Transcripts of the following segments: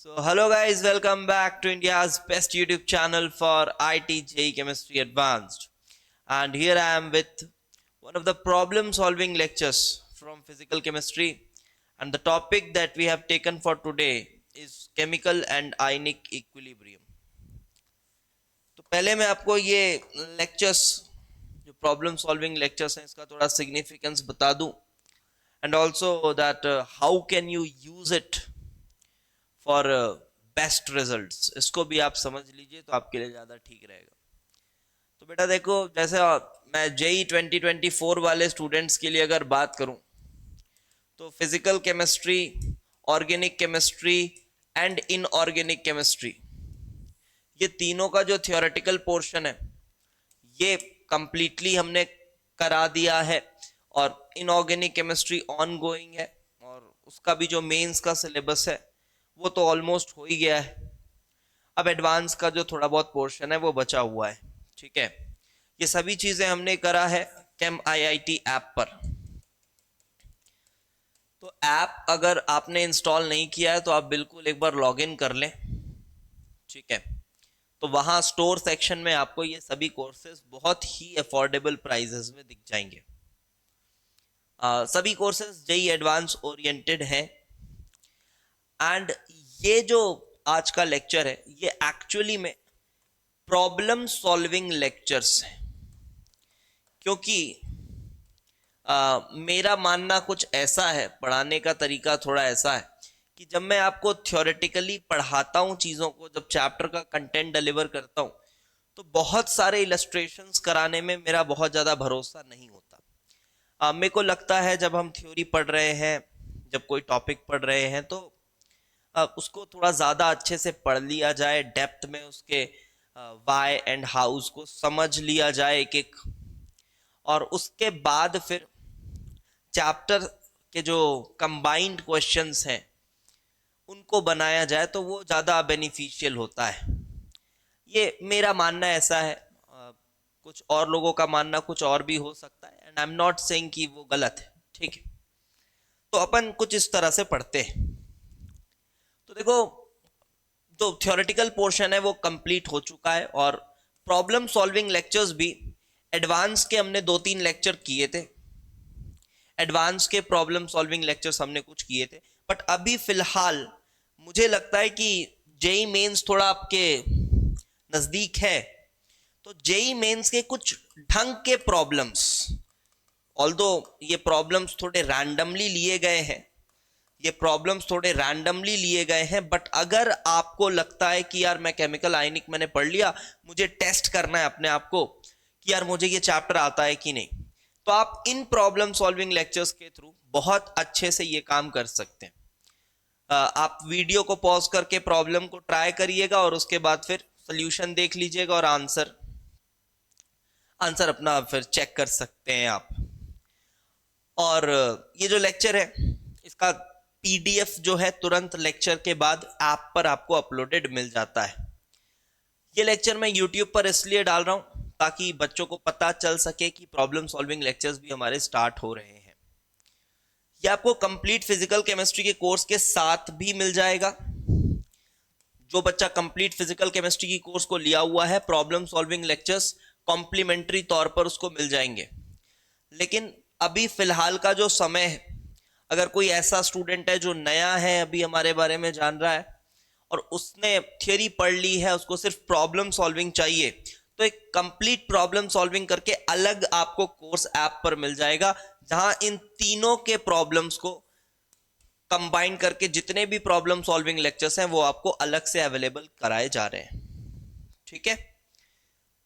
So hello guys, welcome back to India's best YouTube channel for IT JEE Chemistry Advanced. And here I am with one of the problem solving lectures from physical chemistry, and the topic that we have taken for today is chemical and ionic equilibrium. तो पहले मैं आपको ये lectures जो problem solving lectures हैं इसका थोड़ा significance बता दूं, and also that how can you use it for best results. इसको भी आप समझ लीजिए तो आपके लिए ज़्यादा ठीक रहेगा। तो बेटा देखो, जैसे मैं जेई 2024 वाले स्टूडेंट्स के लिए अगर बात करूं तो physical chemistry, organic chemistry and inorganic chemistry, ये तीनों का जो थियोरेटिकल पोर्शन है ये कंप्लीटली हमने करा दिया है, और इनऑर्गेनिक केमिस्ट्री ऑन गोइंग है, और उसका भी जो मेंस का सिलेबस है वो तो ऑलमोस्ट हो ही गया है। अब एडवांस का जो थोड़ा बहुत पोर्शन है वो बचा हुआ है। ठीक है, ये सभी चीजें हमने करा है केम आईआईटी ऐप पर। तो ऐप अगर आपने इंस्टॉल नहीं किया है तो आप बिल्कुल एक बार लॉग इन कर लें। ठीक है, तो वहां स्टोर सेक्शन में आपको ये सभी कोर्सेज बहुत ही अफोर्डेबल प्राइजेस में दिख जाएंगे। सभी कोर्सेज जेई एडवांस ओरिएंटेड हैं, एंड ये जो आज का लेक्चर है ये एक्चुअली में प्रॉब्लम सॉल्विंग लेक्चर्स है, क्योंकि मेरा मानना कुछ ऐसा है, पढ़ाने का तरीका थोड़ा ऐसा है कि जब मैं आपको थ्योरेटिकली पढ़ाता हूँ चीज़ों को, जब चैप्टर का कंटेंट डिलीवर करता हूँ तो बहुत सारे इलस्ट्रेशंस कराने में मेरा बहुत ज़्यादा भरोसा नहीं होता। मेरे को लगता है जब हम थ्योरी पढ़ रहे हैं, जब कोई टॉपिक पढ़ रहे हैं तो उसको थोड़ा ज़्यादा अच्छे से पढ़ लिया जाए, डेप्थ में उसके वाई एंड हाउस को समझ लिया जाए एक एक, और उसके बाद फिर चैप्टर के जो कंबाइंड क्वेश्चंस हैं उनको बनाया जाए तो वो ज़्यादा बेनिफिशियल होता है। ये मेरा मानना ऐसा है, कुछ और लोगों का मानना कुछ और भी हो सकता है, and I am not saying कि वो गलत है। ठीक है, तो अपन कुछ इस तरह से पढ़ते हैं। तो देखो, जो थ्योरेटिकल पोर्शन है वो कंप्लीट हो चुका है, और प्रॉब्लम सॉल्विंग लेक्चर्स भी एडवांस के हमने 2-3 लेक्चर किए थे। एडवांस के प्रॉब्लम सॉल्विंग लेक्चर्स हमने कुछ किए थे, बट अभी फिलहाल मुझे लगता है कि जेई मेंस थोड़ा आपके नजदीक है, तो जेई मेंस के कुछ ढंग के प्रॉब्लम्स, ऑल्दो ये प्रॉब्लम्स थोड़े रैंडमली लिए गए हैं, बट अगर आपको लगता है कि यार मैं केमिकल आयनिक मैंने पढ़ लिया, मुझे टेस्ट करना है अपने आप को कि यार मुझे ये चैप्टर आता है कि नहीं, तो आप इन प्रॉब्लम सॉल्विंग लेक्चर्स के थ्रू बहुत अच्छे से ये काम कर सकते हैं। आप वीडियो को पॉज करके प्रॉब्लम को ट्राई करिएगा और उसके बाद फिर सोल्यूशन देख लीजिएगा, और आंसर अपना फिर चेक कर सकते हैं आप। और ये जो लेक्चर है इसका पीडीएफ जो है तुरंत लेक्चर के बाद ऐप पर आपको अपलोडेड मिल जाता है। ये लेक्चर मैं यूट्यूब पर इसलिए डाल रहा हूं ताकि बच्चों को पता चल सके कि प्रॉब्लम सॉल्विंग लेक्चर्स भी हमारे स्टार्ट हो रहे हैं। ये आपको कंप्लीट फिजिकल केमिस्ट्री के कोर्स के साथ भी मिल जाएगा। जो बच्चा कंप्लीट फिजिकल केमिस्ट्री की कोर्स को लिया हुआ है, प्रॉब्लम सॉल्विंग लेक्चर्स कॉम्प्लीमेंट्री तौर पर उसको मिल जाएंगे। लेकिन अभी फिलहाल का जो समय है, अगर कोई ऐसा स्टूडेंट है जो नया है, अभी हमारे बारे में जान रहा है और उसने थियरी पढ़ ली है, उसको सिर्फ प्रॉब्लम सॉल्विंग चाहिए, तो एक कंप्लीट प्रॉब्लम सॉल्विंग करके अलग आपको कोर्स ऐप पर मिल जाएगा, जहां इन तीनों के प्रॉब्लम्स को कंबाइन करके जितने भी प्रॉब्लम सॉल्विंग लेक्चर्स हैं वो आपको अलग से अवेलेबल कराए जा रहे हैं। ठीक है,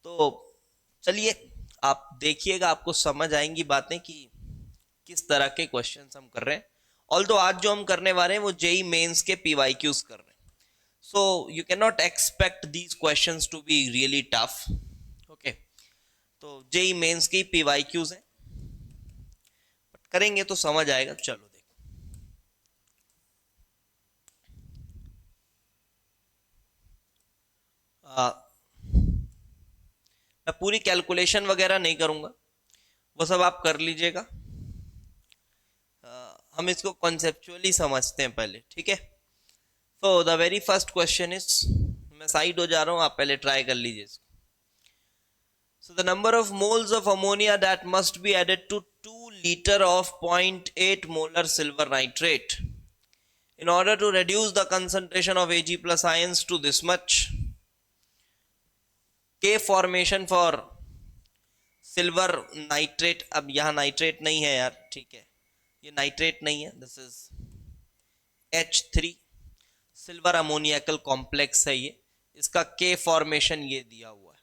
तो चलिए आप देखिएगा, आपको समझ आएंगी बातें कि किस तरह के क्वेश्चंस हम कर रहे हैं। ऑल्दो आज जो हम करने वाले हैं वो जेई मेंस के पीवाईक्यूज कर रहे हैं, so you can not expect these questions to be really tough. Okay, तो जेई मेंस के पीवाईक्यूज हैं, बट करेंगे तो समझ आएगा। चलो देखो, मैं पूरी कैलकुलेशन वगैरह नहीं करूंगा, वो सब आप कर लीजिएगा। हम इसको कॉन्सेप्चुअली समझते हैं पहले। ठीक है, तो the very first question is, मैं साइड हो जा रहा हूं, आप पहले ट्राई कर लीजिए इसको. So the number of moles of ammonia that must be added to 2 liter of 0.8 molar silver nitrate in order to reduce the concentration of Ag plus ions to this much. K formation for silver nitrate. अब यहाँ nitrate नहीं है यार, ठीक है, ये nitrate नहीं है, this is H3 silver अमोनियाकल complex है ये, इसका K फॉर्मेशन ये दिया हुआ है.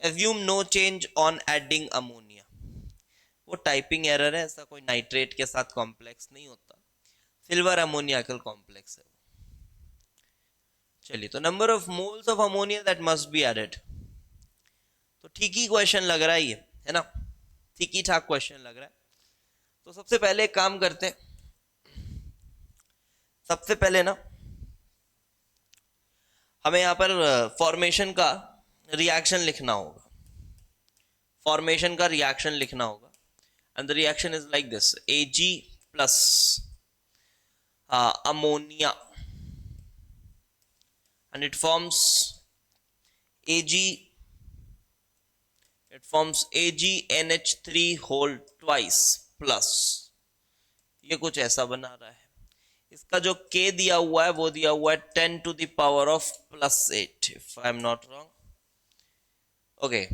Assume no change on adding ammonia. वो टाइपिंग एरर है, ऐसा कोई नाइट्रेट के साथ कॉम्प्लेक्स नहीं होता, सिल्वर अमोनियाकल कॉम्प्लेक्स है. चलिए, तो number of moles of ammonia that must be added. तो ठीक ही क्वेश्चन लग रहा है ये, है ना, ठीक ही ठाक क्वेश्चन लग रहा है. तो सबसे पहले एक काम करते हैं, सबसे पहले ना हमें यहाँ पर फॉर्मेशन का रिएक्शन लिखना होगा, फॉर्मेशन का रिएक्शन लिखना होगा. And the reaction is like this, Ag plus ammonia and it forms AgNH3 whole twice plus, ये कुछ ऐसा बना रहा है. इसका जो K दिया हुआ है वो दिया हुआ है 10 to the power of +8 if I am not wrong. Okay,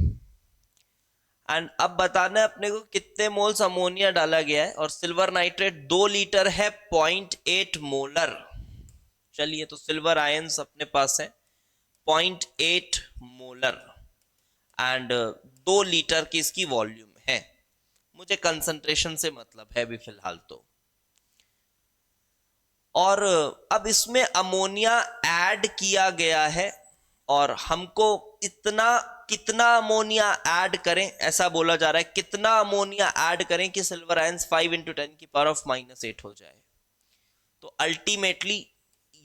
and अब बताना है अपने को कितने मोल्स अमोनिया डाला गया है, और सिल्वर नाइट्रेट 2 लीटर है 0.8 मोलर. चलिए, तो सिल्वर आयंस अपने पास है 0.8 मोलर एंड 2 लीटर की इसकी वॉल्यूम है. मुझे कंसंट्रेशन से मतलब है भी फिलहाल तो. और अब इसमें अमोनिया ऐड किया गया है, और हमको कितना अमोनिया ऐड करें ऐसा बोला जा रहा है. कितना अमोनिया ऐड करें कि सिल्वर आयंस 5 × 10⁻⁻8 हो जाए. तो अल्टीमेटली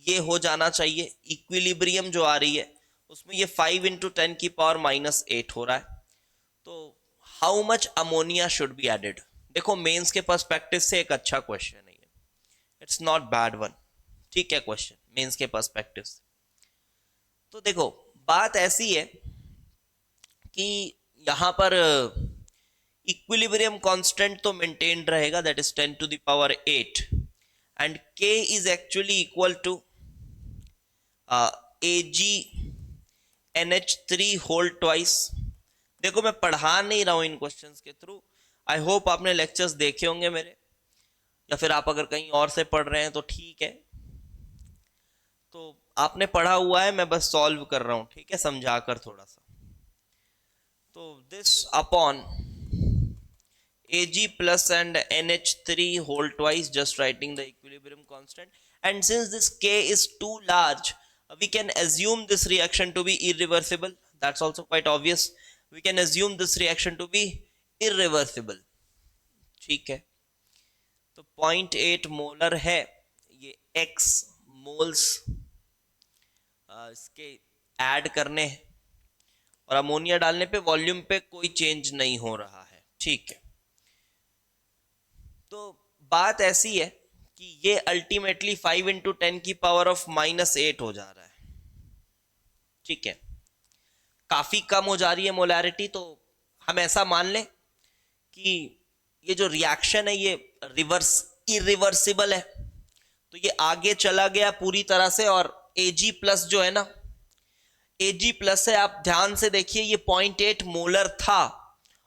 ये हो जाना चाहिए, इक्विलिब्रियम जो आ रही है उसमें ये 5 × 10⁻⁻8 हो रहा है. तो how much ammonia should be added. देखो, मेंस के पर्सपेक्टिव से एक अच्छा क्वेश्चन है ये, इट्स नॉट बैड वन, ठीक है क्वेश्चन मेंस के पर्सपेक्टिव से. तो देखो, बात ऐसी है कि यहां पर इक्विलिब्रियम कांस्टेंट तो मेंटेन रहेगा, that is 10⁸, and K is actually equal to AgNH3 whole twice. देखो, मैं पढ़ा नहीं रहा हूं इन क्वेश्चंस के थ्रू, आई होप आपने लेक्चर्स देखे होंगे मेरे, या फिर आप अगर कहीं और से पढ़ रहे हैं तो ठीक है, तो आपने पढ़ा हुआ है, मैं बस सॉल्व कर रहा हूं, ठीक है, समझा कर थोड़ा सा. तो this upon Ag plus and NH3 whole twice, just writing the equilibrium constant, and since this K is too large, we can assume this reaction to be irreversible. That's also quite obvious. We can assume this reaction to be irreversible. ठीक है, तो 0.8 molar है, ये X moles इसके add करने हैं, और ammonia डालने पे वॉल्यूम पे कोई चेंज नहीं हो रहा है, ठीक है. तो बात ऐसी है कि ये अल्टीमेटली 5 × 10⁻⁻8 हो जा रहा है, ठीक है, काफी कम हो जा रही है मोलैरिटी. तो हम ऐसा मान लें कि ये जो रिएक्शन है ये इरिवर्सिबल है, तो ये आगे चला गया पूरी तरह से. और Ag प्लस जो है ना, Ag प्लस है, आप ध्यान से देखिए, ये 0.8 मोलर था,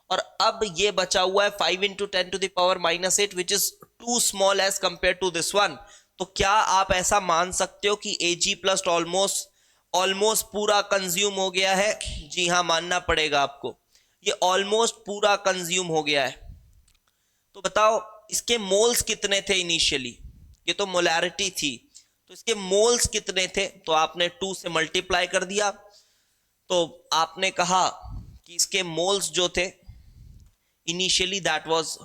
और अब ये बचा हुआ है 5 × 10⁻⁻8 which is too small as compare to this one. तो क्या आप ऐसा मान सकते हो कि Ag प्लस ऑलमोस्ट पूरा कंज्यूम हो गया है? जी हाँ, मानना पड़ेगा आपको, ये ऑलमोस्ट पूरा कंज्यूम हो गया है. तो बताओ, इसके मोल्स कितने थे इनिशियली? ये तो मोलैरिटी थी, तो इसके मोल्स कितने थे? तो आपने 2 से मल्टीप्लाई कर दिया, तो आपने कहा कि इसके मोल्स जो थे इनिशियली दैट वाज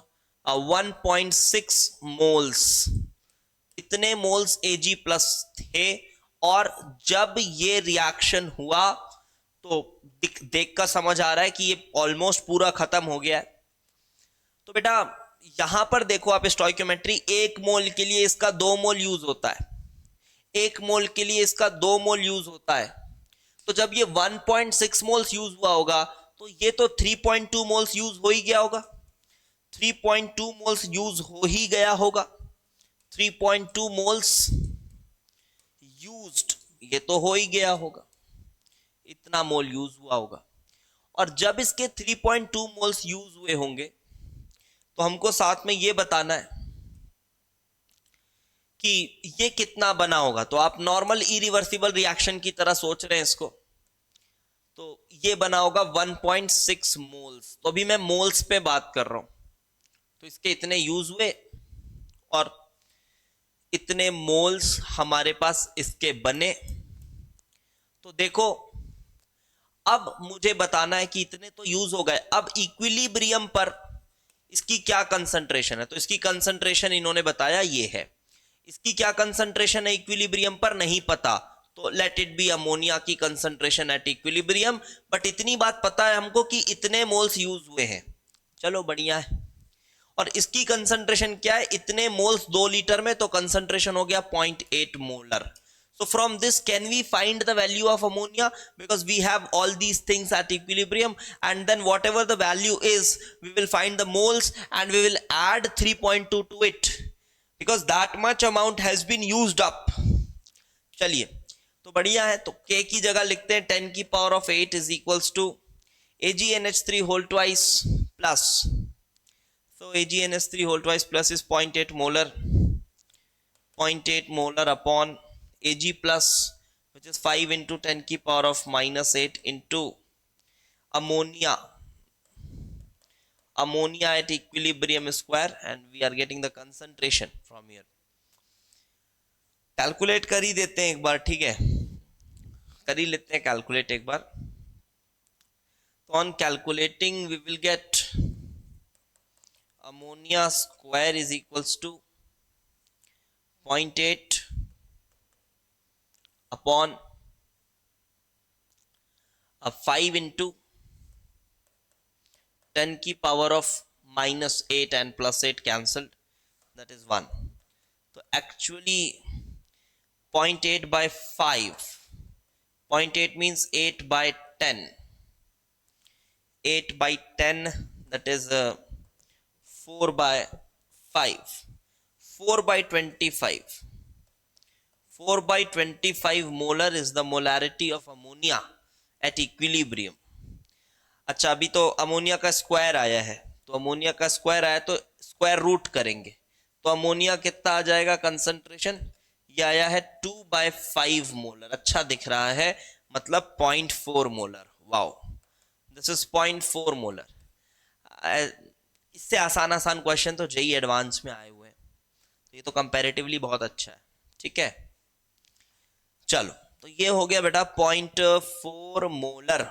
1.6 मोल्स. इतने मोल्स Ag प्लस थे, और जब ये रिएक्शन हुआ तो देख कर समझ आ रहा है कि ये ऑलमोस्ट पूरा खत्म हो गया है. तो बेटा यहां पर देखो आप, स्टोइकियोमेट्री 1 मोल के लिए इसका 2 मोल यूज होता है, 1 मोल के लिए इसका 2 मोल यूज होता है, तो जब ये 1.6 मोल्स यूज हुआ होगा तो ये तो 3.2 मोल्स यूज हो ही गया होगा, 3.2 मोल्स यूज हो ही गया होगा, 3.2 मोल्स यूज्ड, ये तो हो ही गया होगा, इतना मोल यूज हुआ होगा। और जब इसके 3.2 मोल्स यूज हुए होंगे तो हमको साथ में ये बताना है कि ये कितना बना होगा। तो आप नॉर्मल इरिवर्सिबल रिएक्शन की तरह सोच रहे हैं इसको, तो ये बना होगा 1.6 मोल्स। तो अभी मैं मोल्स पे बात कर रहा हूं, तो इसके इतने यूज हुए और इतने मोल्स हमारे पास इसके बने। तो देखो अब मुझे बताना है कि इतने तो यूज हो गए, अब इक्विलिब्रियम पर इसकी क्या कंसंट्रेशन है। तो इसकी कंसंट्रेशन इन्होंने बताया ये है, इसकी क्या कंसंट्रेशन है इक्विलिब्रियम पर नहीं पता, तो लेट इट बी अमोनिया की कंसंट्रेशन एट इक्विलिब्रियम। बट इतनी बात पता है हमको कि इतने मोल्स यूज हुए हैं, चलो बढ़िया है। और इसकी कंसंट्रेशन क्या है, इतने मोल्स 2 लीटर में, तो कंसंट्रेशन हो गया 0.8 molar. So from this can we find the value of ammonia, because we have all these things at equilibrium, and then whatever the value is we will find the moles and we will add 3.2 to it because that much amount has been used up। चलिए तो बढ़िया है, तो K की जगह लिखते हैं 10 की power of 8 is equals to AgNH3 whole twice plus, so AgNH3 whole twice plus is 0.8 molar, 0.8 molar upon Ag plus, which is 5 into 10 की power of minus 8 into ammonia, ammonia at equilibrium square, and we are getting the concentration from here। Calculate कर ही देते हैं एक बार, ठीक है, कर ही लेते हैं कैलकुलेट एक बार। तो on calculating we will get ammonia square is equals to 0.8 upon 5 into 10 की power of -8 and +8 cancelled, that is 1। तो actually 0.8 by 5, 0.8 means 8 by 10, 8 by 10 that is 4 by 5, 4 by 25, 4 by 25 molar is the molarity of ammonia at equilibrium। अच्छा अभी तो ammonia का square आया है, तो ammonia का स्क्वायर आया तो स्क्वायर रूट करेंगे, तो अमोनिया कितना आ जाएगा कंसंट्रेशन, ये आया है 2/5 मोलर। अच्छा दिख रहा है, मतलब 0.4 molar. Wow, this is 0.4 molar. इससे आसान आसान क्वेश्चन तो जेई एडवांस में आए हुए हैं, तो ये तो कंपैरेटिवली बहुत अच्छा है, ठीक है। चलो तो ये हो गया बेटा 0.4 मोलर,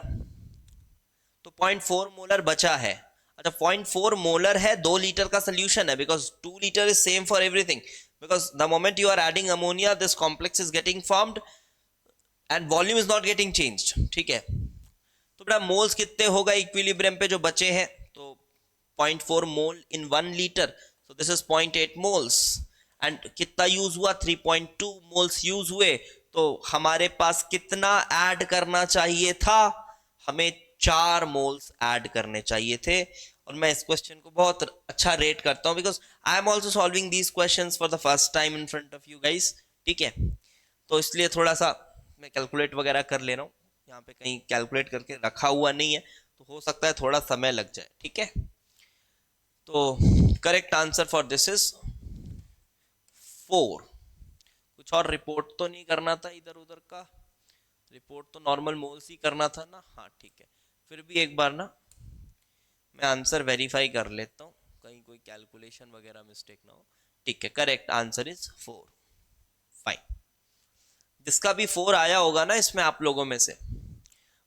तो 0.4 मोलर बचा है। अच्छा 0.4 मोलर है, 2 लीटर का सोल्यूशन है, because 2 litre is same for everything, because the moment you are adding ammonia this complex is getting formed and volume is not getting changed, ठीक है। तो बेटा मोल्स कितने होगा इक्विलिब्रियम पे जो बचे हैं, तो 0.4 मोल इन 1 litre, so this is 0.8 moles and कितना यूज हुआ, 3.2 मोल्स यूज हुए। तो हमारे पास कितना ऐड करना चाहिए था, हमें 4 मोल्स ऐड करने चाहिए थे। और मैं इस क्वेश्चन को बहुत अच्छा रेट करता हूं, because I am also solving these questions for the first time in front of you guys, ठीक है। तो इसलिए थोड़ा सा मैं कैलकुलेट वगैरह कर ले रहा हूँ, यहाँ पे कहीं कैलकुलेट करके रखा हुआ नहीं है, तो हो सकता है थोड़ा समय लग जाए, ठीक है। तो correct answer for this is 4। कुछ और रिपोर्ट तो नहीं करना था इधर उधर का, रिपोर्ट तो नॉर्मल मोल्स ही करना था ना, हाँ ठीक है। फिर भी एक बार ना मैं आंसर वेरीफाई कर लेता हूँ, कहीं कोई कैलकुलेशन वगैरह मिस्टेक ना हो, ठीक है। Correct answer is 4, fine. जिसका भी 4 आया होगा ना इसमें आप लोगों में से,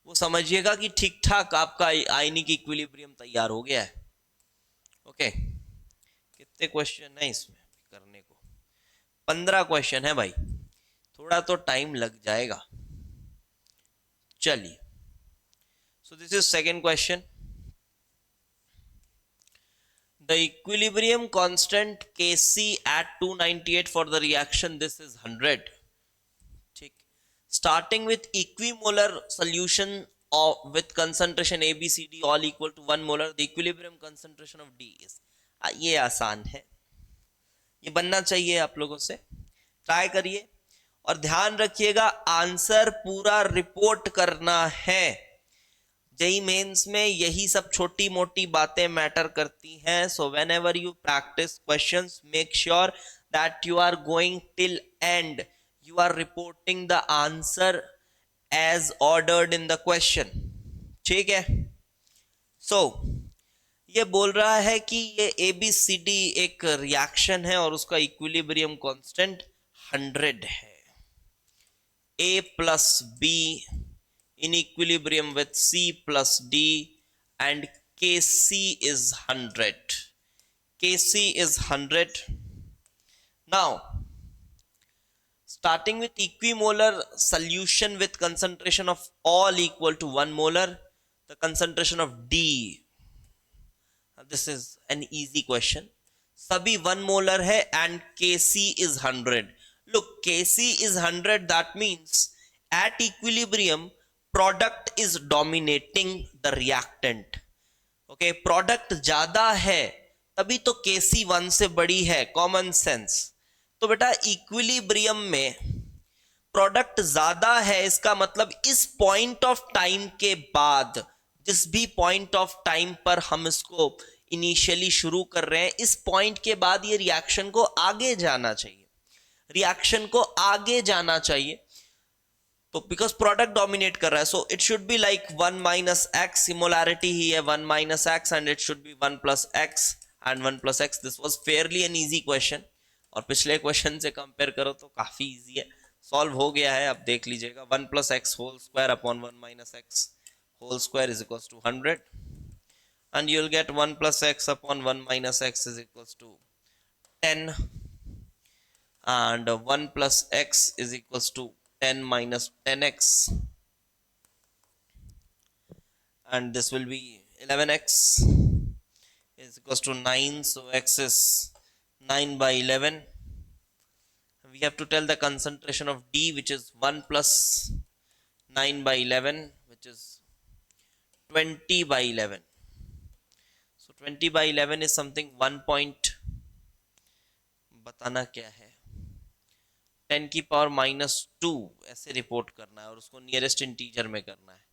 वो समझिएगा कि ठीक ठाक आपका आयनिक इक्विलिब्रियम तैयार हो गया है। ओके, कितने क्वेश्चन है इसमें करने को, 15 क्वेश्चन है भाई, थोड़ा तो टाइम लग जाएगा। चलिए, so this is second question. The equilibrium constant Kc at 298 for the reaction, this is 100, starting with equimolar solution with concentration A, B, C, D all equal to 1 molar, the equilibrium concentration of D is, ये आसान है, ये बनना चाहिए आप लोगों से, try करिए और ध्यान रखिएगा आंसर पूरा रिपोर्ट करना है। जेई मेंस में यही सब छोटी मोटी बातें मैटर करती हैं। So whenever you practice questions make sure that you are going till end, you are reporting the answer as ordered in the question, ठीक है। so ये बोल रहा है कि ये ABCD एक रिएक्शन है और उसका इक्विलिब्रियम कांस्टेंट 100 है। A plus B in equilibrium with C plus D and Kc is 100. Kc is 100. Now starting with equimolar solution with concentration of all equal to 1 molar, the concentration of D, this is an easy question, सभी 1 molar है and Kc is 100. Look, Kc is 100, that means at equilibrium product is dominating the reactant. Okay, product ज्यादा है तभी तो Kc 1 से बड़ी है, common sense. तो बेटा इक्विलिब्रियम में प्रोडक्ट ज्यादा है, इसका मतलब इस पॉइंट ऑफ टाइम के बाद, जिस भी पॉइंट ऑफ टाइम पर हम इसको इनिशियली शुरू कर रहे हैं, इस पॉइंट के बाद ये रिएक्शन को आगे जाना चाहिए, रिएक्शन को आगे जाना चाहिए। तो बिकॉज प्रोडक्ट डोमिनेट कर रहा है, so it should be like 1 minus x, similarity ही है 1 minus x and it should be 1 plus x and 1 plus x. This was fairly an easy question और पिछले क्वेश्चन से कंपेयर करो तो काफी इजी है, सॉल्व हो गया है। अब देख लीजिएगा 1 plus x whole square upon 1 minus x whole square is equals to 100 and you'll get 1 plus x upon 1 minus x is equals to 10 and 1 plus x is equals to 10 minus 10x and this will be 11x is equals to 9, so x is 9 by 11. We have to tell the concentration of D, which is 1 plus 9 by 11, which is 20 by 11. So 20 by 11 is something 1 point, बताना क्या है, 10 की power -2 ऐसे report करना है और उसको nearest integer में करना है।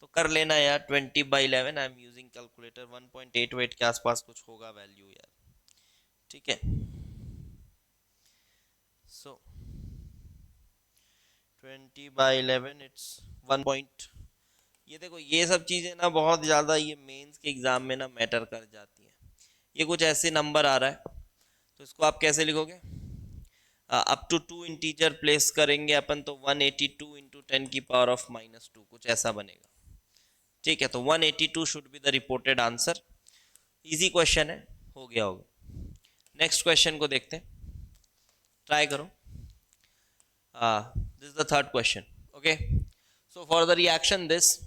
तो कर लेना यार 20 by 11, I am using calculator, 1.88 के आसपास कुछ होगा वैल्यू यार, ठीक है। So 20 by 11 it's 1 point। ये देखो ये सब चीजें ना बहुत ज्यादा ये मेंस के एग्जाम में ना मैटर कर जाती हैं। ये कुछ ऐसे नंबर आ रहा है तो इसको आप कैसे लिखोगे, अप टू 2 इंटीजर प्लेस करेंगे अपन तो 182 इंटू 10 की पावर ऑफ -2 कुछ ऐसा बनेगा, ठीक है। तो 182 should be the reported answer. Easy question है, हो गया होगा। नेक्स्ट क्वेश्चन को देखते हैं, ट्राई करो। This is the third question, okay. So for the reaction this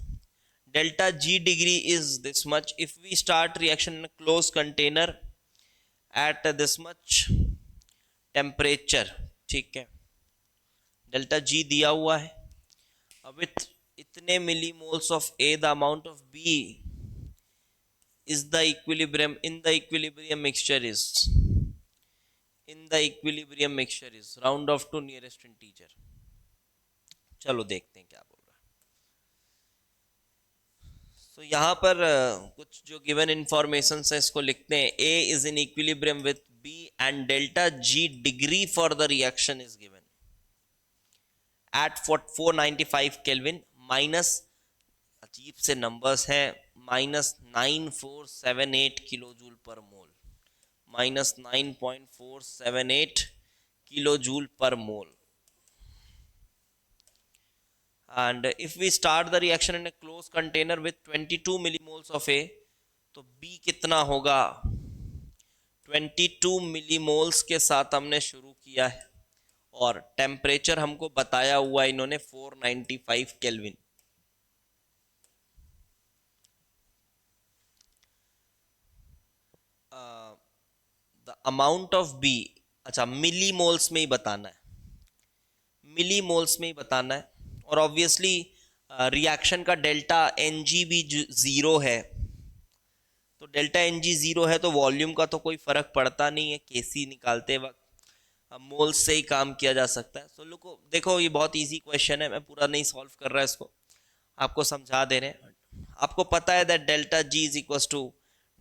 delta G degree is this much. If we start reaction in a closed container at this much temperature, ठीक है, delta G दिया हुआ है। अब with इतने millimoles of A, the amount of B is the equilibrium in the equilibrium mixture is, in the equilibrium mixture is, round off to nearest integer। चलो देखते हैं क्या बोल रहा है। तो यहाँ पर कुछ जो गिवन इंफॉर्मेशन है इसको लिखते हैं। A is in equilibrium with B and delta G degree for the reaction is given at 495 Kelvin minus, अजीब से नंबर्स हैं, -9478 किलो जूल पर मोल, -9.478 किलो जूल पर मोल। And if we start the reaction in a closed container with 22 millimoles of A, तो B कितना होगा, 22 millimoles के साथ हमने शुरू किया है और टेम्परेचर हमको बताया हुआ इन्होंने 495 kelvin. The amount of B, अच्छा मिलीमोल्स में ही बताना है, मिलीमोल्स में ही बताना है। और ऑब्वियसली रिएक्शन का डेल्टा एन जी भी जीरो है, तो डेल्टा एन जी जीरो है तो वॉल्यूम का तो कोई फर्क पड़ता नहीं है केसी निकालते वक्त, मोल्स से ही काम किया जा सकता है। सो लोगों देखो ये बहुत इजी क्वेश्चन है, मैं पूरा नहीं सॉल्व कर रहा इसको, आपको समझा दे रहे हैं। आपको पता है that delta G is equal to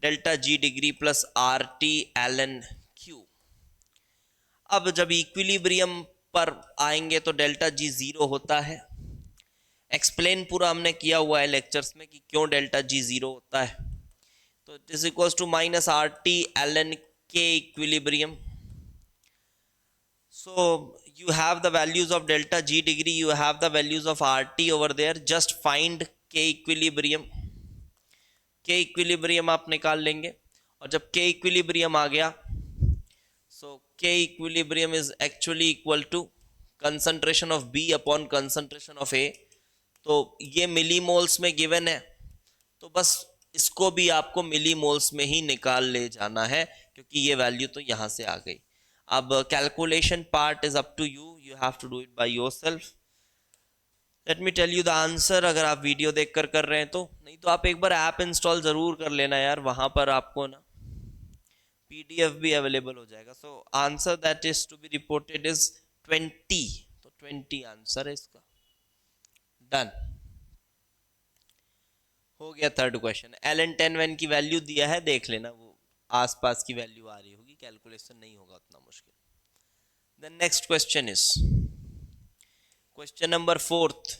delta G degree plus R T L N Q. अब जब इक्विलिब्रियम पर आएंगे तो डेल्टा जी जीरो होता है। एक्सप्लेन पूरा हमने किया हुआ है लेक्चर्स में कि क्यों डेल्टा जी जीरो होता है। तो it is equal to minus R T L N K equilibrium. So you have the values of delta G degree, you have the values of RT over there, just find K equilibrium। K equilibrium आप निकाल लेंगे और जब K equilibrium आ गया, so K equilibrium is actually equal to concentration of B upon concentration of A। तो ये millimoles में given है, तो बस इसको भी आपको मिलीमोल्स में ही निकाल ले जाना है क्योंकि ये वैल्यू तो यहाँ से आ गई। अब calculation part is up to you, you have to do it by yourself. Let me tell you the answer, अगर आप वीडियो देखकर कर रहे हैं तो, नहीं तो आप एक बार ऐप इंस्टॉल जरूर कर लेना यार, वहां पर आपको ना पीडीएफ भी अवेलेबल हो जाएगा। So answer that is to be reported is 20, तो 20 आंसर है इसका। डन हो गया थर्ड क्वेश्चन। एल एन 10 वैन की वैल्यू दिया है, देख लेना वो आसपास की वैल्यू आ रही होगी, कैलकुलेशन नहीं होगा उतना मुश्किल। The next question is question number 4th.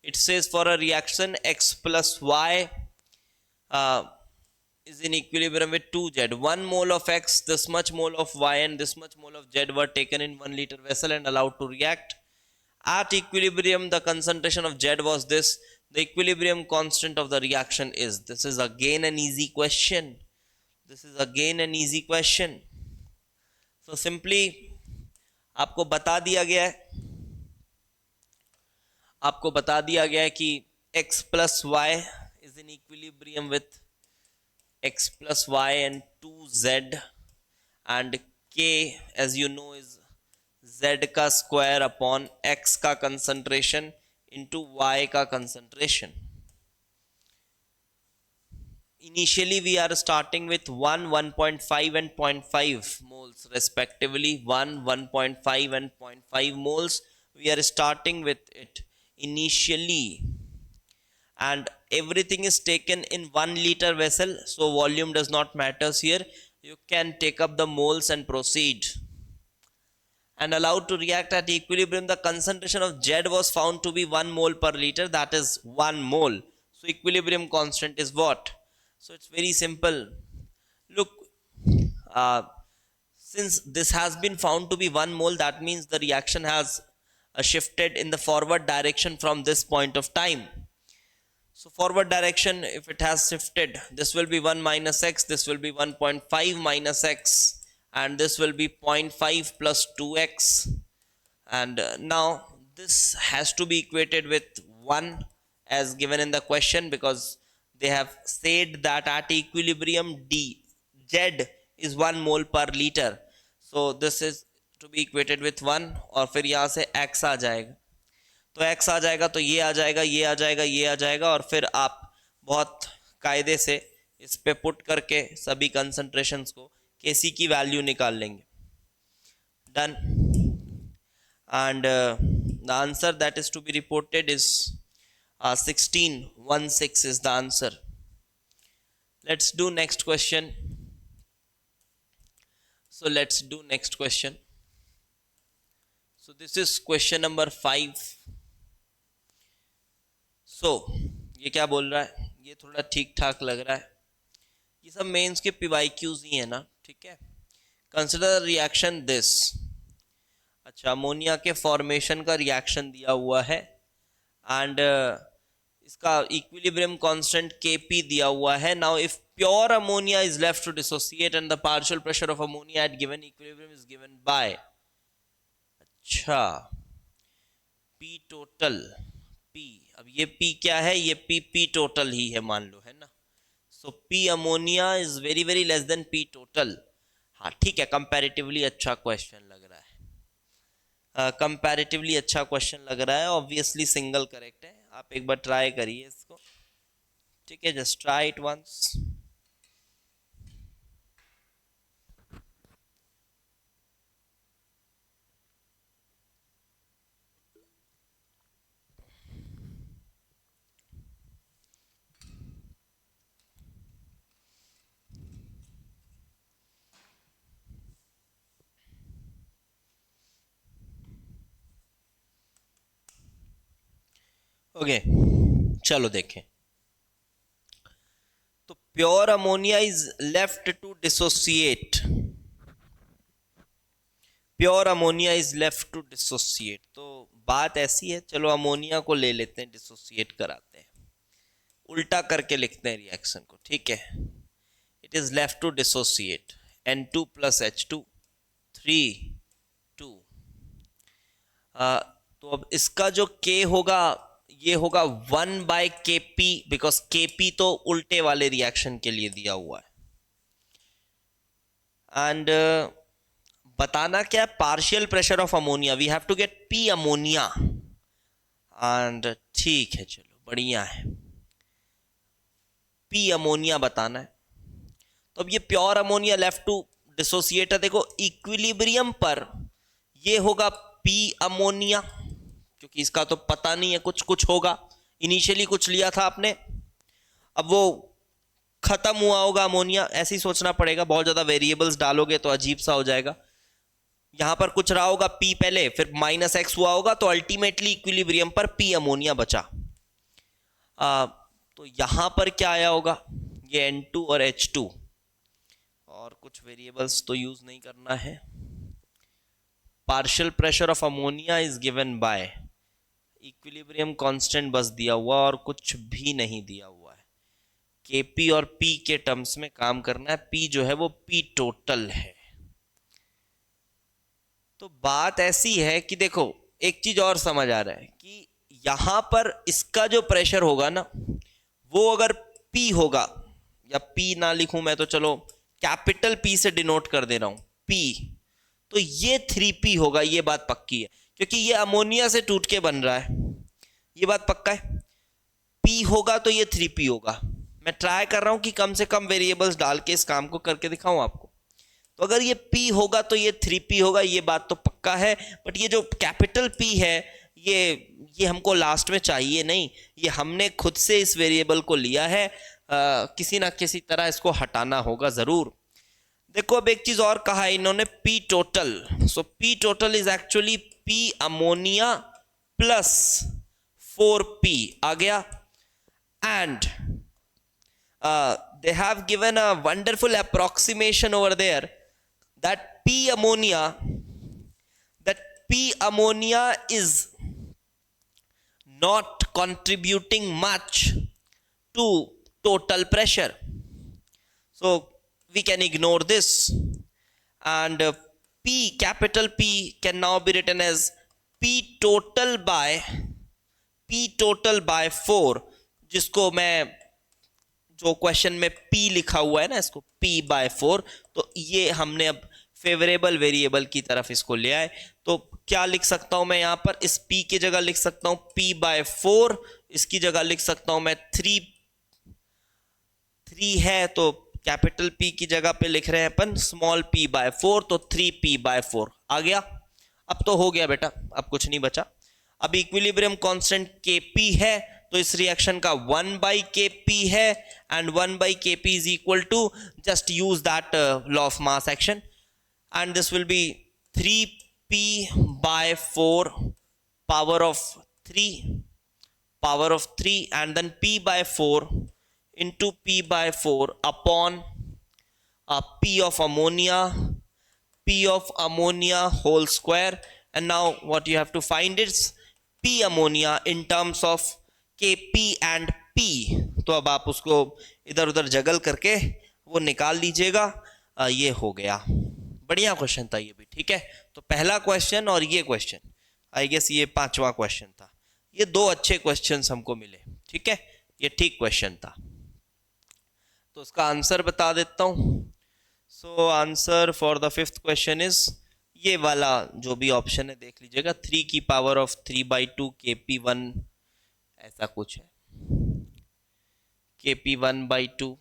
It says for a reaction x plus y is in equilibrium with 2z. 1 mole of x, this much mole of y and this much mole of z were taken in 1 liter vessel and allowed to react. At equilibrium, the concentration of z was this. The equilibrium constant of the reaction is. This is again an easy question. This is again an easy question. So simply आपको बता दिया गया है, आपको बता दिया गया है कि x plus Y is in equilibrium with x plus Y and 2z and k as you know is z का स्क्वायर अपॉन x का कंसंट्रेशन इनटू y का concentration. Initially we are starting with 1, 1.5 and 0.5 moles respectively. 1, 1.5 and 0.5 moles we are starting with it initially, and everything is taken in 1 liter vessel, so volume does not matters here. You can take up the moles and proceed. And allowed to react at equilibrium, the concentration of Z was found to be 1 mole per liter, that is 1 mole. So equilibrium constant is what? So it's very simple. Look, since this has been found to be 1 mole, that means the reaction has shifted in the forward direction from this point of time. So forward direction, if it has shifted, this will be 1 minus x, this will be 1.5 minus x, and this will be 0.5 plus 2x. And now this has to be equated with 1 as given in the question, because they have said that at equilibrium Z is 1 mole per liter. So this is to be equated with 1, और फिर यहाँ से x आ जाएगा, तो x आ जाएगा तो ये आ जाएगा, ये आ जाएगा, ये आ जाएगा, और फिर आप बहुत कायदे से इस पे पुट करके सभी कंसंट्रेशंस को Kc की वैल्यू निकाल लेंगे। Done. And the answer that is to be reported is 16 is the answer. Let's do next question. So let's do next question. So this is question number 5. So ये क्या बोल रहा है, ये थोड़ा ठीक ठाक लग रहा है, ये सब मेंस के PYQs ही है ना, ठीक है। Consider reaction this. अच्छा, अमोनिया के फॉर्मेशन का रिएक्शन दिया हुआ है, एंड इसका इक्विलिब्रियम कांस्टेंट Kp दिया हुआ है। Now if pure ammonia is left to dissociate and the partial pressure of ammonia at given equilibrium is given by, अच्छा, P टोटल P, अब ये P क्या है, ये P टोटल ही है मान लो, है ना। सो P ammonia is very very less than P total. हाँ ठीक है, कंपैरेटिवली अच्छा क्वेश्चन लग रहा है। कंपैरेटिवली अच्छा क्वेश्चन लग रहा है, ऑब्वियसली सिंगल करेक्ट है, आप एक बार ट्राई करिए इसको, ठीक है, just try it once. Okay, चलो देखें। तो pure ammonia is left to dissociate, pure ammonia is left to dissociate. तो बात ऐसी है, चलो अमोनिया को ले लेते हैं, डिसोसिएट कराते हैं, उल्टा करके लिखते हैं रिएक्शन को, ठीक है। It is left to dissociate, N2 plus H2 3 2। तो अब इसका जो K होगा ये होगा 1/Kp, बिकॉज Kp तो उल्टे वाले रिएक्शन के लिए दिया हुआ है। एंड बताना क्या है, partial pressure of ammonia, we have to get P ammonia. And ठीक है, चलो बढ़िया है, P अमोनिया बताना है। तो अब ये pure ammonia left to dissociate है, देखो इक्विलिब्रियम पर ये होगा P अमोनिया, क्योंकि इसका तो पता नहीं है, कुछ कुछ होगा, इनिशियली कुछ लिया था आपने, अब वो खत्म हुआ होगा अमोनिया, ऐसे ही सोचना पड़ेगा, बहुत ज्यादा वेरिएबल्स डालोगे तो अजीब सा हो जाएगा। यहां पर कुछ रहा होगा P पहले, फिर -X हुआ होगा, तो अल्टीमेटली इक्विलिब्रियम पर P अमोनिया बचा। तो यहां पर क्या आया होगा, ये N2 और H2, और कुछ वेरिएबल्स तो यूज नहीं करना है। Partial pressure of ammonia is given bye equilibrium constant, बस दिया हुआ और कुछ भी नहीं दिया हुआ है। Kp और P के टर्म्स में काम करना है, P जो है वो P टोटल है। तो बात ऐसी है कि देखो एक चीज और समझ आ रहा है कि यहां पर इसका जो प्रेशर होगा ना, वो अगर P होगा, या P ना लिखूं मैं तो चलो कैपिटल P से डिनोट कर दे रहा हूं P, तो ये 3P होगा, ये बात पक्की है, क्योंकि ये अमोनिया से टूट के बन रहा है, ये बात पक्का है। P होगा तो ये 3P होगा। मैं ट्राई कर रहा हूं कि कम से कम वेरिएबल्स डाल के इस काम को करके दिखाऊं आपको। तो अगर ये P होगा तो ये 3P होगा, ये बात तो पक्का है। बट ये जो कैपिटल P है, ये हमको लास्ट में चाहिए नहीं, ये हमने खुद से इस वेरिएबल को लिया है, किसी ना किसी तरह इसको हटाना होगा जरूर। देखो अब एक चीज और कहा है इन्होंने, P total, so P total is actually P ammonia plus 4P आ गया। And they have given a wonderful approximation over there that P ammonia is not contributing much to total pressure, so we can ignore this, and P, capital P can now be written as P total by 4, जिसको मैं, जो question में P लिखा हुआ है ना, इसको P/4, तो ये हमने अब फेवरेबल वेरिएबल की तरफ इसको ले आए। तो क्या लिख सकता हूं मैं यहां पर, इस P की जगह लिख सकता हूं P/4, इसकी जगह लिख सकता हूं मैं 3 है, तो कैपिटल P की जगह पे लिख रहे हैं अपन स्मॉल p/4, तो 3p/4 आ गया। अब तो हो गया बेटा, अब कुछ नहीं बचा। अब इक्विलिब्रियम कांस्टेंट Kp है, तो इस रिएक्शन का 1/Kp है, and 1/Kp is equal to, just use that law of mass action, and this will be 3p/4 power of 3 and then p/4 into p/4 upon P of ammonia whole square, and now what you have to find is P ammonia in terms of Kp and P। तो अब आप उसको इधर उधर जगल करके वो निकाल लीजिएगा, ये हो गया। बढ़िया क्वेश्चन था ये भी, ठीक है। तो पहला क्वेश्चन और ये क्वेश्चन, आई गेस ये 5वां क्वेश्चन था, ये 2 अच्छे क्वेश्चंस हमको मिले, ठीक है, ये ठीक क्वेश्चन था। तो उसका आंसर बता देता हूं। So answer for the 5th question is, ये वाला जो भी ऑप्शन है देख लीजिएगा, 3 की पावर ऑफ 3/2 Kp1 ऐसा कुछ है, Kp1/2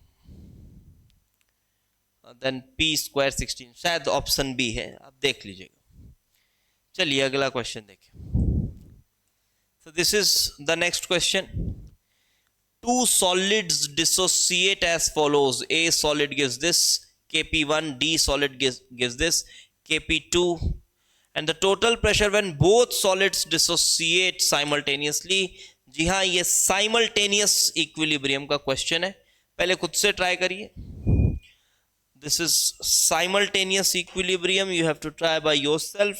देन p² 16, शायद ऑप्शन बी है, आप देख लीजिएगा। चलिए अगला क्वेश्चन देखिए। So this is the next question. Two solids dissociate as follows. A solid gives this Kp1, D solid gives this Kp2, and the total pressure when both solids dissociate simultaneously. जी हाँ, ये simultaneous equilibrium का question है, पहले खुद से try करिए। This is simultaneous equilibrium, you have to try by yourself,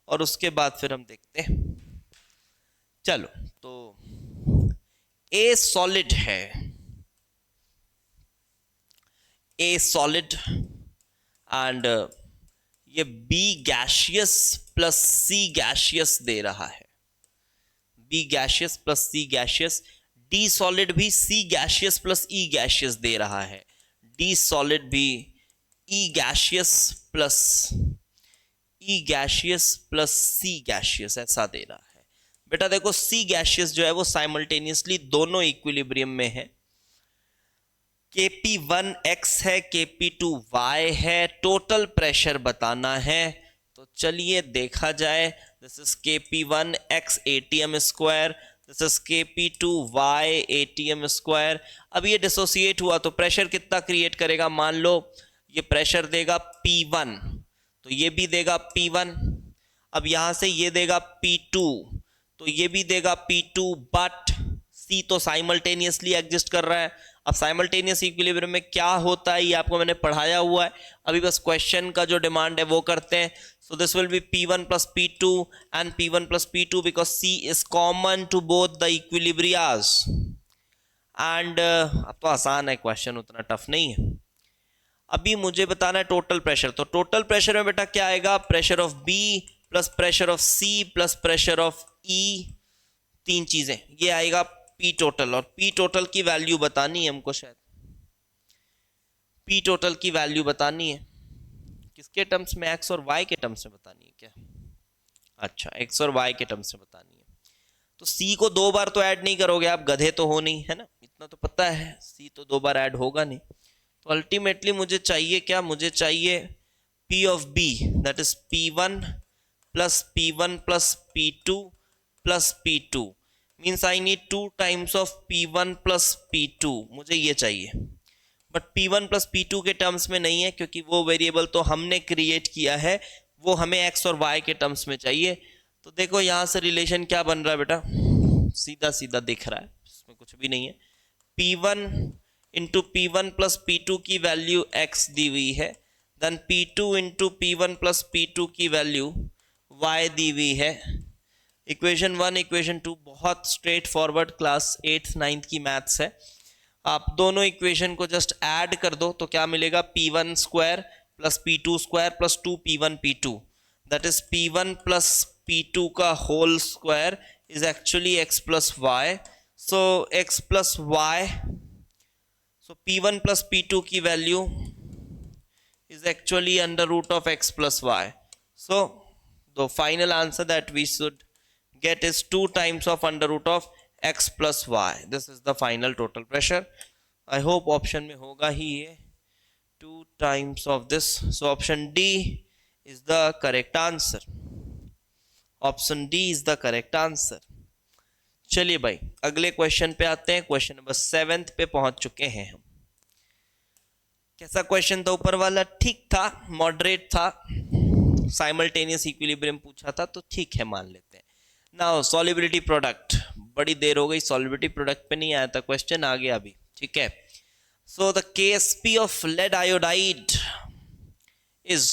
और उसके बाद फिर हम देखते हैं। चलो, तो ए सॉलिड है, ए सॉलिड एंड ये बी गैशियस प्लस सी गैशियस दे रहा है, बी गैशियस प्लस सी गैशियस। डी सॉलिड भी सी गैशियस प्लस ई गैशियस दे रहा है, डी सॉलिड भी ई गैशियस प्लस सी गैशियस ऐसा दे रहा है। बेटा देखो, सी गैशियस जो है वो साइमल्टेनियसली दोनों इक्विलिब्रियम में है। Kp1x है, Kp2y है, टोटल प्रेशर बताना है, तो चलिए देखा जाए। This is Kp1x ATM square, this is Kp2y ATM square. अब ये डिसोसिएट हुआ तो प्रेशर कितना क्रिएट करेगा, मान लो ये प्रेशर देगा P1, तो ये भी देगा P1। अब यहां से ये देगा P2, तो ये भी देगा P2, बट C तो साइमल्टेनियसली एग्जिस्ट कर रहा है। अब साइमल्टेनियस इक्विलिब्रियम में क्या होता है ये आपको मैंने पढ़ाया हुआ है, अभी बस क्वेश्चन का जो डिमांड है वो करते हैं। So this will be P1 plus P2 and P1 plus P2 because C is common to both the equilibria. And अब तो आसान है क्वेश्चन, उतना टफ नहीं है। अभी मुझे बताना है टोटल प्रेशर, तो टोटल प्रेशर में बेटा क्या आएगा, pressure of B plus pressure of C plus pressure of E, तीन चीजें, ये आएगा P टोटल। और P टोटल की वैल्यू बतानी है हमको, शायद P टोटल की वैल्यू बतानी है किसके टर्म्स में, X और Y के टर्म्स में बतानी है क्या? अच्छा, X और Y के टर्म्स में बतानी है। तो C को दो बार तो ऐड नहीं करोगे आप, गधे तो हो नहीं, है ना, इतना तो पता है, C तो दो बार ऐड होगा नहीं। तो अल्टीमेटली मुझे चाहिए क्या, मुझे चाहिए P of B, that is P1 plus P1 plus P2 plus P2, means I need 2 times of P1 plus P2, मुझे ये चाहिए। बट P1 प्लस P2 के टर्म्स में नहीं है, क्योंकि वो वेरिएबल तो हमने क्रिएट किया है, वो हमें X और Y के टर्म्स में चाहिए। तो देखो यहां से रिलेशन क्या बन रहा है बेटा, सीधा सीधा दिख रहा है, इसमें कुछ भी नहीं है। P1 into P1 plus P2 की वैल्यू X दी हुई है, then P2 into P1 plus P2 की वैल्यू Y दी हुई है। इक्वेशन 1 इक्वेशन 2 बहुत straight forward class 8th 9th की मैथ्स है। आप दोनों इक्वेशन को जस्ट ऐड कर दो तो क्या मिलेगा, P1 square plus P2 square plus 2P1 P2, that is P1 plus P2 का whole square is actually X plus Y, so X plus Y, so P1 plus P2 की value is actually under root of X plus Y, so the final answer that we should get is 2 times of under root of X plus Y. This is the final total pressure. I hope option में होगा ही ये 2 times of this. So option D is the correct answer. Option D is the correct answer. चलिए भाई अगले question पे आते हैं। Question number 7 पे पहुंच चुके हैं हम। कैसा क्वेश्चन था ऊपर वाला, ठीक था, मॉडरेट था, साइमल्टेनियस इक्विलिब्रियम पूछा था तो ठीक है, मान लेते हैं। नाउ सॉल्युबिलिटी प्रोडक्ट, बड़ी देर हो गई, सॉल्युबिलिटी प्रोडक्ट पे नहीं आया था क्वेश्चन, आ गया अभी, ठीक है। So the KSP of lead iodide is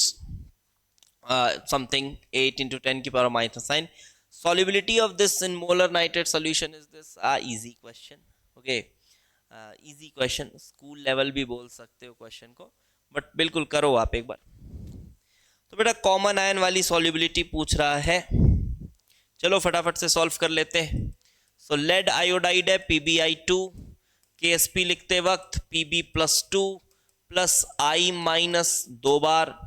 something 8 into 10 की power -9। solubility of this in molar nitrate solution is this, easy question, okay, easy question, school level भी बोल सकते हो क्वेश्चन को, बट बिल्कुल करो आप एक बार। तो बेटा कॉमन आयन वाली सॉल्युबिलिटी पूछ रहा है, चलो फटाफट से सॉल्व कर लेते हैं। सो लेड आयोडाइड है PbI2, KSP लिखते वक्त Pb+2 plus I- 2 bar,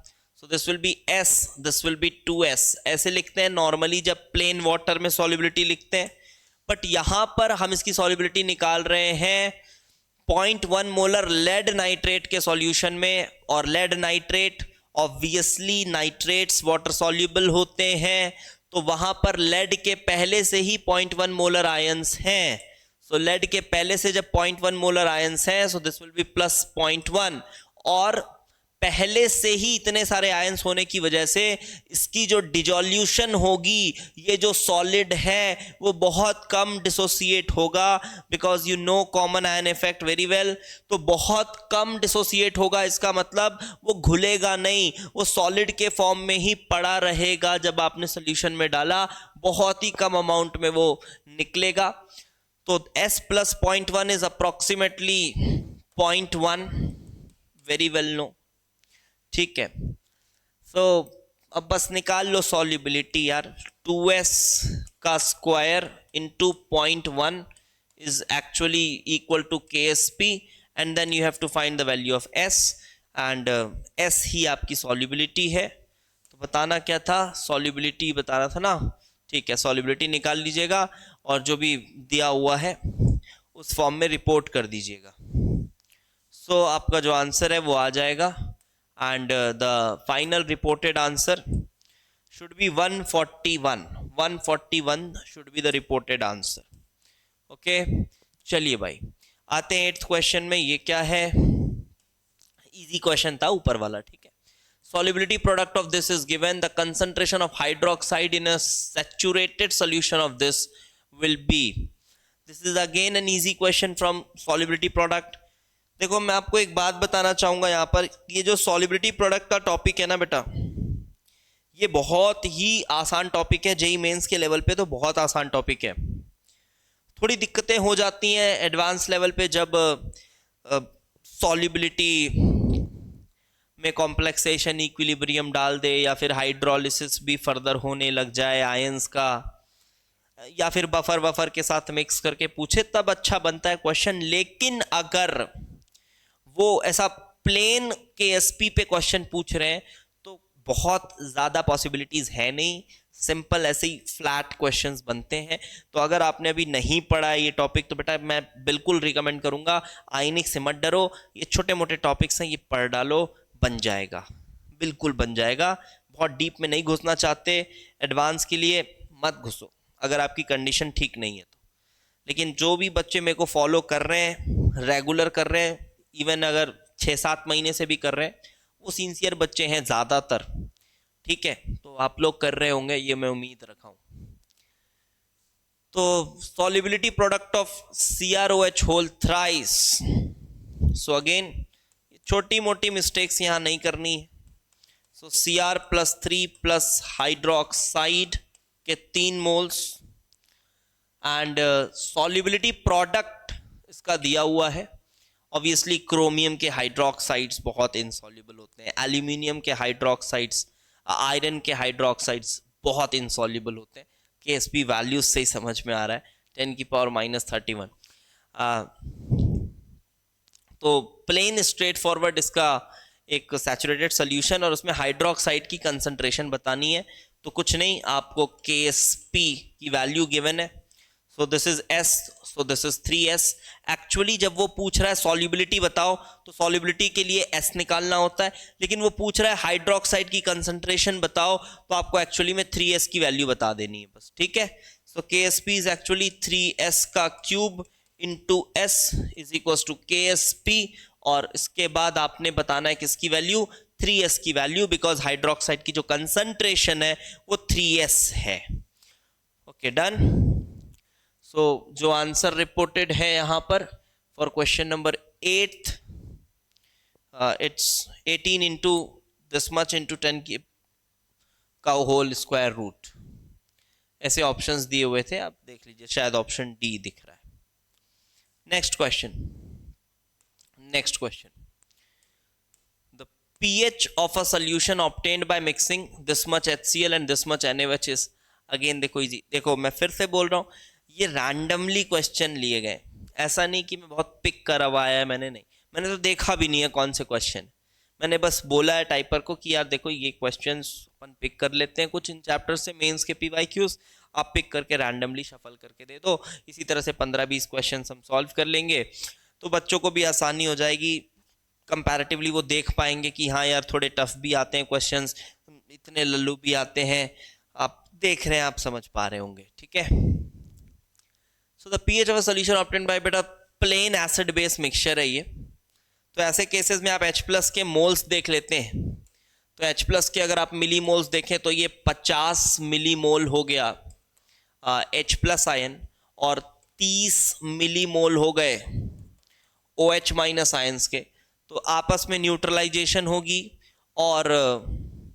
so this will B S, this will B 2S। ऐसे लिखते हैं नॉर्मली जब प्लेन वाटर में सॉल्युबिलिटी लिखते हैं, बट यहां पर हम इसकी सॉल्युबिलिटी निकाल रहे हैं 0.1 मोलर लेड नाइट्रेट के सॉल्यूशन में, और lead nitrate obviously nitrates water soluble होते हैं, तो वहां पर लेड के पहले से ही 0.1 मोलर आयंस हैं। सो लेड के पहले से जब 0.1 मोलर आयंस हैं, so this will B plus 0.1, और पहले से ही इतने सारे आयंस होने की वजह से इसकी जो डिजोल्यूशन होगी, ये जो सॉलिड है वो बहुत कम डिसोसिएट होगा, because you know common ion effect very well. तो बहुत कम डिसोसिएट होगा, इसका मतलब वो घुलेगा नहीं, वो सॉलिड के फॉर्म में ही पड़ा रहेगा। जब आपने सोल्यूशन में डाला बहुत ही कम अमाउंट में वो निकलेगा। तो S plus 0.1 is approximately 0.1, very well no, ठीक है। सो अब बस निकाल लो सॉल्युबिलिटी यार। 2S का square into 0.1 is actually equal to KSP, and then you have to find the value of S, and S ही आपकी सॉल्युबिलिटी है। तो बताना क्या था, सॉल्युबिलिटी बताना था ना, ठीक है। सॉल्युबिलिटी निकाल लीजिएगा और जो भी दिया हुआ है उस फॉर्म में रिपोर्ट कर दीजिएगा। सो आपका जो आंसर है वो आ जाएगा, and the final reported answer should be 141 should be the reported answer। okay, चलिए भाई आते हैं 8th क्वेश्चन में। ये क्या है, इजी क्वेश्चन था ऊपर वाला, ठीक है। solubility product of this is given, the concentration of hydroxide in a saturated solution of this will be, this is again an easy question from solubility product। देखो मैं आपको एक बात बताना चाहूंगा यहाँ पर, ये जो सॉल्युबिलिटी प्रोडक्ट का टॉपिक है ना बेटा, ये बहुत ही आसान टॉपिक है। जेईई मेंस के लेवल पे तो बहुत आसान टॉपिक है। थोड़ी दिक्कतें हो जाती हैं एडवांस लेवल पे जब सॉल्युबिलिटी में कॉम्प्लेक्सेशन इक्विलिब्रियम डाल दे, या फिर हाइड्रोलिसिस भी फर्दर होने लग जाए आयंस का, या फिर बफर के साथ मिक्स करके पूछे, तब अच्छा बनता है क्वेश्चन। लेकिन अगर वो ऐसा प्लेन KSP पे क्वेश्चन पूछ रहे हैं तो बहुत ज़्यादा पॉसिबिलिटीज़ है नहीं, सिंपल ऐसे ही फ्लैट क्वेश्चंस बनते हैं। तो अगर आपने अभी नहीं पढ़ा है ये टॉपिक, तो बेटा मैं बिल्कुल रिकमेंड करूँगा, आयनिक से मत डरो, ये छोटे मोटे टॉपिक्स हैं, ये पढ़ डालो, बन जाएगा, बिल्कुल बन जाएगा। बहुत डीप में नहीं घुसना चाहते, एडवांस के लिए मत घुसो अगर आपकी कंडीशन ठीक नहीं है तो। लेकिन जो भी बच्चे मेरे को फॉलो कर रहे हैं, रेगुलर कर रहे हैं, इवन अगर 6-7 महीने से भी कर रहे हैं, वो सिंसियर बच्चे हैं ज़्यादातर, ठीक है। तो आप लोग कर रहे होंगे, ये मैं उम्मीद रखा हूँ। तो solubility product of CrOH whole thrice. So again छोटी मोटी मिस्टेक्स यहाँ नहीं करनी है। So Cr plus 3 plus hydroxide के 3 मोल्स, एंड सॉल्युबिलिटी प्रोडक्ट इसका दिया हुआ है। ऑब्वियसली क्रोमियम के हाइड्रोक्साइड्स बहुत इनसॉल्युबल होते हैं, एल्यूमिनियम के हाइड्रोक्साइड्स, आयरन के हाइड्रोक्साइड्स बहुत इनसॉल्युबल होते हैं। KSP वैल्यूज से ही समझ में आ रहा है, 10⁻31। तो प्लेन स्ट्रेट फॉरवर्ड इसका एक सैचुरेटेड सोल्यूशन, और उसमें हाइड्रोक्साइड की कंसंट्रेशन बतानी है। तो कुछ नहीं, आपको KSP की वैल्यू गिवन है। So this is S, so this is 3S। Actually जब वो पूछ रहा है सॉल्युबिलिटी बताओ, तो सॉल्युबिलिटी के लिए S निकालना होता है, लेकिन वो पूछ रहा है हाइड्रोक्साइड की कंसंट्रेशन बताओ, तो आपको एक्चुअली में 3S की वैल्यू बता देनी है बस, ठीक है। सो KSP इज एक्चुअली 3S का cube into S is equal to KSP, और इसके बाद आपने बताना है किसकी वैल्यू, 3S की वैल्यू, बिकॉज हाइड्रोक्साइड की जो कंसंट्रेशन है वो 3S है। Okay done. सो जो आंसर रिपोर्टेड है यहां पर for question number 8, it's 18 into this much into 10 का होल स्क्वायर रूट। ऐसे ऑप्शंस दिए हुए थे, आप देख लीजिए, शायद ऑप्शन डी दिख रहा है। Next question, the pH of a solution obtained by mixing this much HCl and this much NaOH is, again देखो मैं फिर से बोल रहा हूँ, ये रैंडमली क्वेश्चन लिए गए, ऐसा नहीं कि मैं बहुत पिक करवाया है मैंने, नहीं, मैंने तो देखा भी नहीं है कौन से क्वेश्चन, मैंने बस बोला है टाइपर को कि यार देखो ये क्वेश्चंस अपन पिक कर लेते हैं कुछ इन चैप्टर से, मेंस के पीवाईक्यूज आप पिक करके रैंडमली शफल करके दे दो, इसी तरह से 15-20 क्वेश्चंस हम सॉल्व कर लेंगे, तो बच्चों को भी आसानी हो जाएगी। कंपैरेटिवली वो देख पाएंगे कि हाँ यार थोड़े टफ भी आते हैं क्वेश्चंस, इतने लल्लू भी आते हैं, आप देख रहे हैं, आप समझ पा रहे होंगे, ठीक है। So the pH of a solution obtained by बेटा प्लेन एसिड बेस मिक्सचर है ये। तो ऐसे केसेस में आप H+ के मोल्स देख लेते हैं, तो H+ के अगर आप मिली मोल्स देखें तो ये 50 मिली मोल हो गया H+ आयन, और 30 मिली मोल हो गए OH- आयंस के। तो आपस में न्यूट्रलाइजेशन होगी, और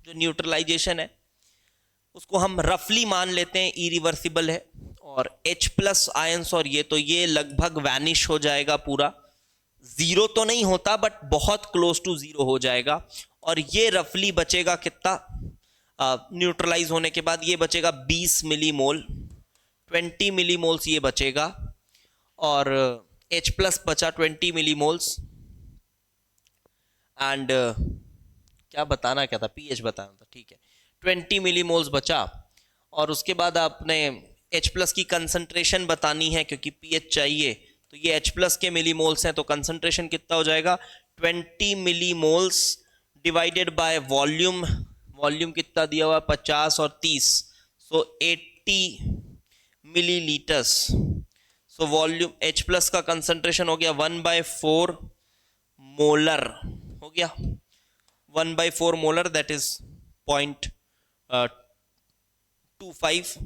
जो न्यूट्रलाइजेशन है उसको हम रफली मान लेते हैं इरिवर्सिबल है, और H+ आयंस और ये लगभग वैनिश हो जाएगा पूरा, जीरो तो नहीं होता बट बहुत क्लोज टू जीरो हो जाएगा, और ये रफली बचेगा कितना न्यूट्रलाइज होने के बाद, ये बचेगा 20 मिली मोल, 20 मिली मोल्स ये बचेगा, और H+ बचा 20 मिली मोल्स, एंड क्या बताना क्या था, पीएच बताना था, ठीक है, 20 मिली मोल्स बचा, और उसके बाद आपने H+ की कंसंट्रेशन बतानी है क्योंकि पीएच चाहिए, तो ये H+ के मिली मोल्स हैं, तो कंसंट्रेशन कितना हो जाएगा 20 millimoles divided by volume, volume कितना दिया हुआ 50 और 30, so 80 millilitres. So volume H+ का कंसंट्रेशन हो गया 1/4 मोलर, हो गया 1/4 मोलर, दैट इज 0.25,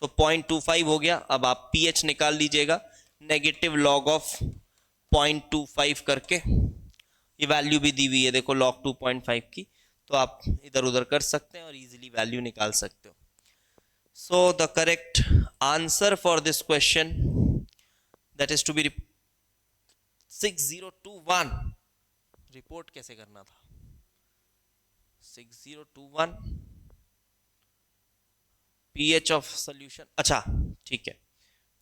सो 0.25 हो गया। अब आप पीएच निकाल लीजिएगा, नेगेटिव लॉग ऑफ 0.25 करके, ये वैल्यू भी दी हुई है देखो log 2.5 की, तो आप इधर उधर कर सकते हैं और इजीली वैल्यू निकाल सकते हो। So the correct answer for this question that is to be 6021, report कैसे करना था, 6021 pH ऑफ सोल्यूशन, अच्छा ठीक है,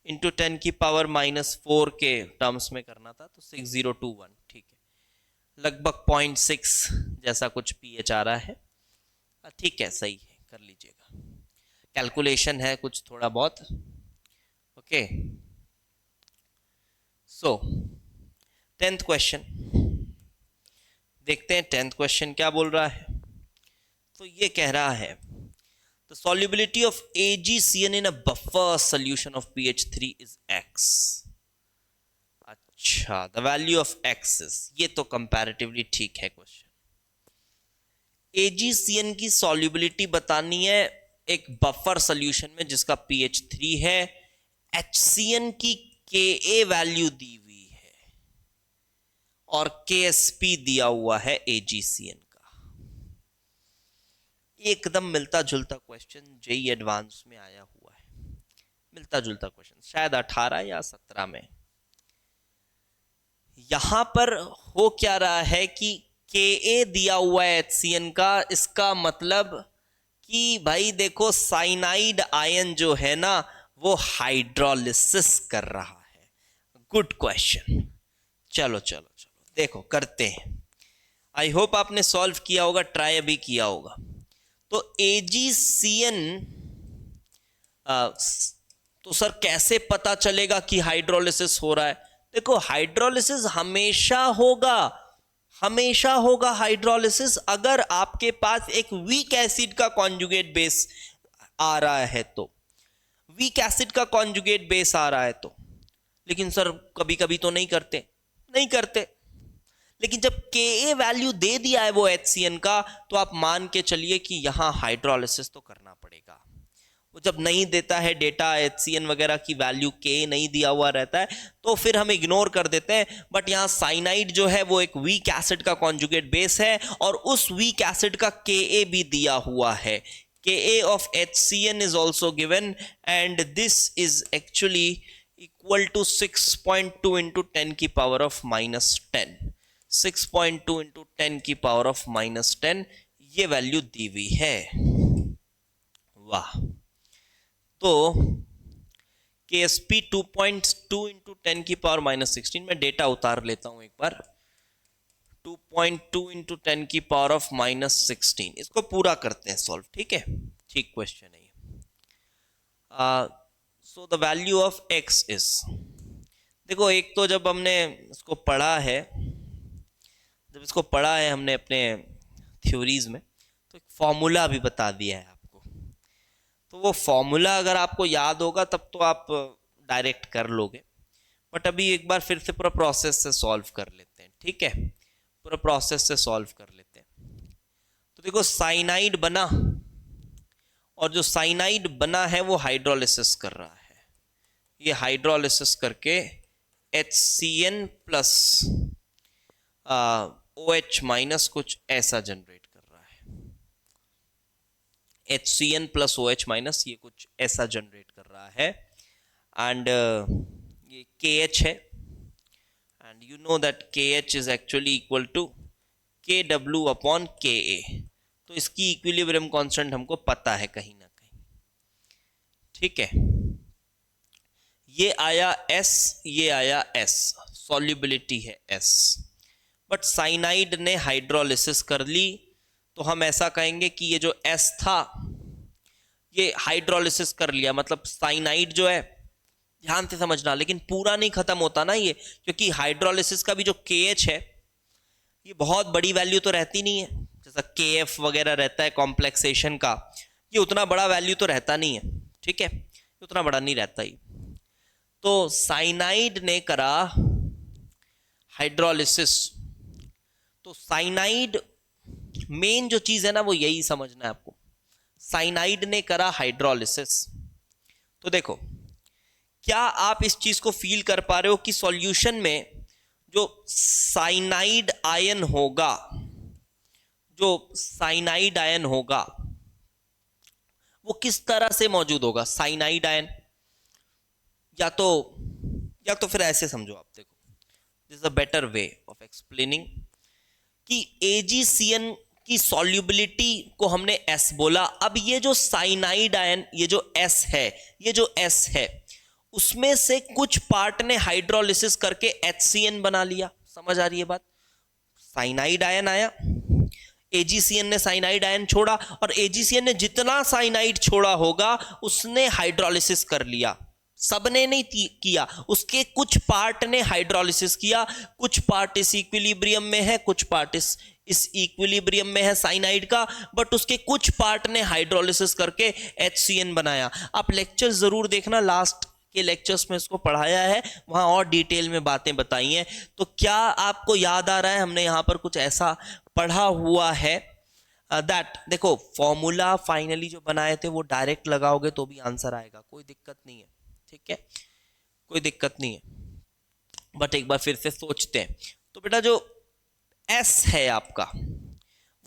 इंटू 10 की पावर -4 के टर्म्स में करना था, तो 6021, ठीक है, लगभग 0.6 जैसा कुछ पीएच आ रहा है, ठीक है, सही है, कर लीजिएगा, कैलकुलेशन है कुछ थोड़ा बहुत, ओके। सो 10th क्वेश्चन देखते हैं, 10th क्वेश्चन क्या बोल रहा है। तो ये कह रहा है the solubility of AgCN in a buffer solution of pH 3 is X। अच्छा, the value of X is, ये तो कंपैरेटिवली ठीक है क्वेश्चन। AgCN की solubility बतानी है एक बफर सोल्यूशन में जिसका pH 3 है, HCN की Ka वैल्यू दी हुई है, और KSP दिया हुआ है AgCN का। एकदम मिलता जुलता क्वेश्चन जेई एडवांस में आया हुआ है, मिलता जुलता क्वेश्चन, शायद 18 या 17 में। यहां पर हो क्या रहा है कि Ka दिया हुआ है HCN का, इसका मतलब कि भाई देखो साइनाइड आयन जो है ना वो हाइड्रोलिसिस कर रहा है। गुड क्वेश्चन, चलो चलो चलो देखो करते हैं, आई होप आपने सॉल्व किया होगा, ट्राई भी किया होगा। तो AgCN, तो सर कैसे पता चलेगा कि हाइड्रोलिसिस हो रहा है? देखो हाइड्रोलिसिस हमेशा होगा, हमेशा होगा हाइड्रोलिसिस, अगर आपके पास एक वीक एसिड का कॉन्जुगेट बेस आ रहा है तो, वीक एसिड का कॉन्जुगेट बेस आ रहा है तो। लेकिन सर कभी कभी तो नहीं करते, नहीं करते, लेकिन जब Ka वैल्यू दे दिया है वो HCN का, तो आप मान के चलिए कि यहां हाइड्रोलिसिस तो करना पड़ेगा। वो जब नहीं देता है डेटा, HCN वगैरह की वैल्यू Ka नहीं दिया हुआ रहता है, तो फिर हम इग्नोर कर देते हैं। बट यहाँ साइनाइड जो है वो एक वीक एसिड का कॉन्जुगेट बेस है, और उस वीक एसिड का Ka भी दिया हुआ है। Ka of HCN is also given, and this is actually equal to 6.2 into 10 की पावर ऑफ -10, 6.2 into 10 की पावर ऑफ -10, ये वैल्यू दी हुई है। वाह, तो KSP 2.2 into 10 की पावर -16, मैं डेटा उतार लेता हूं एक बार, 2.2 इंटू 10 की पावर ऑफ -16। इसको पूरा करते हैं सॉल्व, ठीक है। ठीक क्वेश्चन है ये। So the value of x is, देखो एक तो जब हमने इसको पढ़ा है, जब इसको पढ़ा है हमने अपने थ्योरीज में, तो एक फॉर्मूला भी बता दिया है आपको। तो वो फॉर्मूला अगर आपको याद होगा तब तो आप डायरेक्ट कर लोगे, बट अभी एक बार फिर से पूरा प्रोसेस से सॉल्व कर लेते हैं, ठीक है। पूरा प्रोसेस से सॉल्व कर लेते हैं। तो देखो साइनाइड बना, और जो साइनाइड बना है वो हाइड्रोलिसिस कर रहा है। ये हाइड्रोलिसिस करके HCN प्लस OH माइनस कुछ ऐसा जनरेट कर रहा है। HCN प्लस OH माइनस ये कुछ ऐसा जनरेट कर रहा है। एंड ये KH है, and you know that KH is actually equal to KW upon KA। तो इसकी इक्विलिब्रियम कांस्टेंट हमको पता है कहीं ना कहीं, ठीक है। ये आया S, ये आया S, सॉल्युबिलिटी है S। बट साइनाइड ने हाइड्रोलिसिस कर ली, तो हम ऐसा कहेंगे कि ये जो S था ये हाइड्रोलिसिस कर लिया, मतलब साइनाइड जो है, ध्यान से समझना, लेकिन पूरा नहीं खत्म होता ना ये, क्योंकि हाइड्रोलिसिस का भी जो KH है ये बहुत बड़ी वैल्यू तो रहती नहीं है, जैसा KF वगैरह रहता है कॉम्प्लेक्सेशन का, ये उतना बड़ा वैल्यू तो रहता नहीं है, ठीक है, उतना बड़ा नहीं रहता ही। तो साइनाइड ने करा हाइड्रोलिसिस, तो साइनाइड मेन जो चीज है ना वो यही समझना है आपको, साइनाइड ने करा हाइड्रोलिसिस। तो देखो क्या आप इस चीज को फील कर पा रहे हो कि सॉल्यूशन में जो साइनाइड आयन होगा, जो साइनाइड आयन होगा वो किस तरह से मौजूद होगा। साइनाइड आयन या तो फिर ऐसे समझो आप, देखो this is a better way of explaining कि AgCN की सॉल्युबिलिटी को हमने S बोला। अब ये जो साइनाइड आयन, ये जो S है, ये जो S है, उसमें से कुछ पार्ट ने हाइड्रोलिसिस करके HCN बना लिया। समझ आ रही है बात। साइनाइड आयन आया, AgCN ने साइनाइड आयन छोड़ा, और AgCN ने जितना साइनाइड छोड़ा होगा उसने हाइड्रोलिसिस कर लिया। सबने नहीं किया, उसके कुछ पार्ट ने हाइड्रोलिसिस किया, कुछ पार्ट इस इक्विलिब्रियम में है, कुछ पार्ट इस इक्विलिब्रियम में है साइनाइड का, बट उसके कुछ पार्ट ने हाइड्रोलिसिस करके HCN बनाया। आप लेक्चर जरूर देखना, लास्ट के लेक्चर्स में इसको पढ़ाया है, वहां और डिटेल में बातें बताई हैं। तो क्या आपको याद आ रहा है, हमने यहां पर कुछ ऐसा पढ़ा हुआ है दैट, देखो फॉर्मूला फाइनली जो बनाए थे वो डायरेक्ट लगाओगे तो भी आंसर आएगा, कोई दिक्कत नहीं है, ठीक है, कोई दिक्कत नहीं है। बट एक बार फिर से सोचते हैं। तो बेटा जो S है आपका,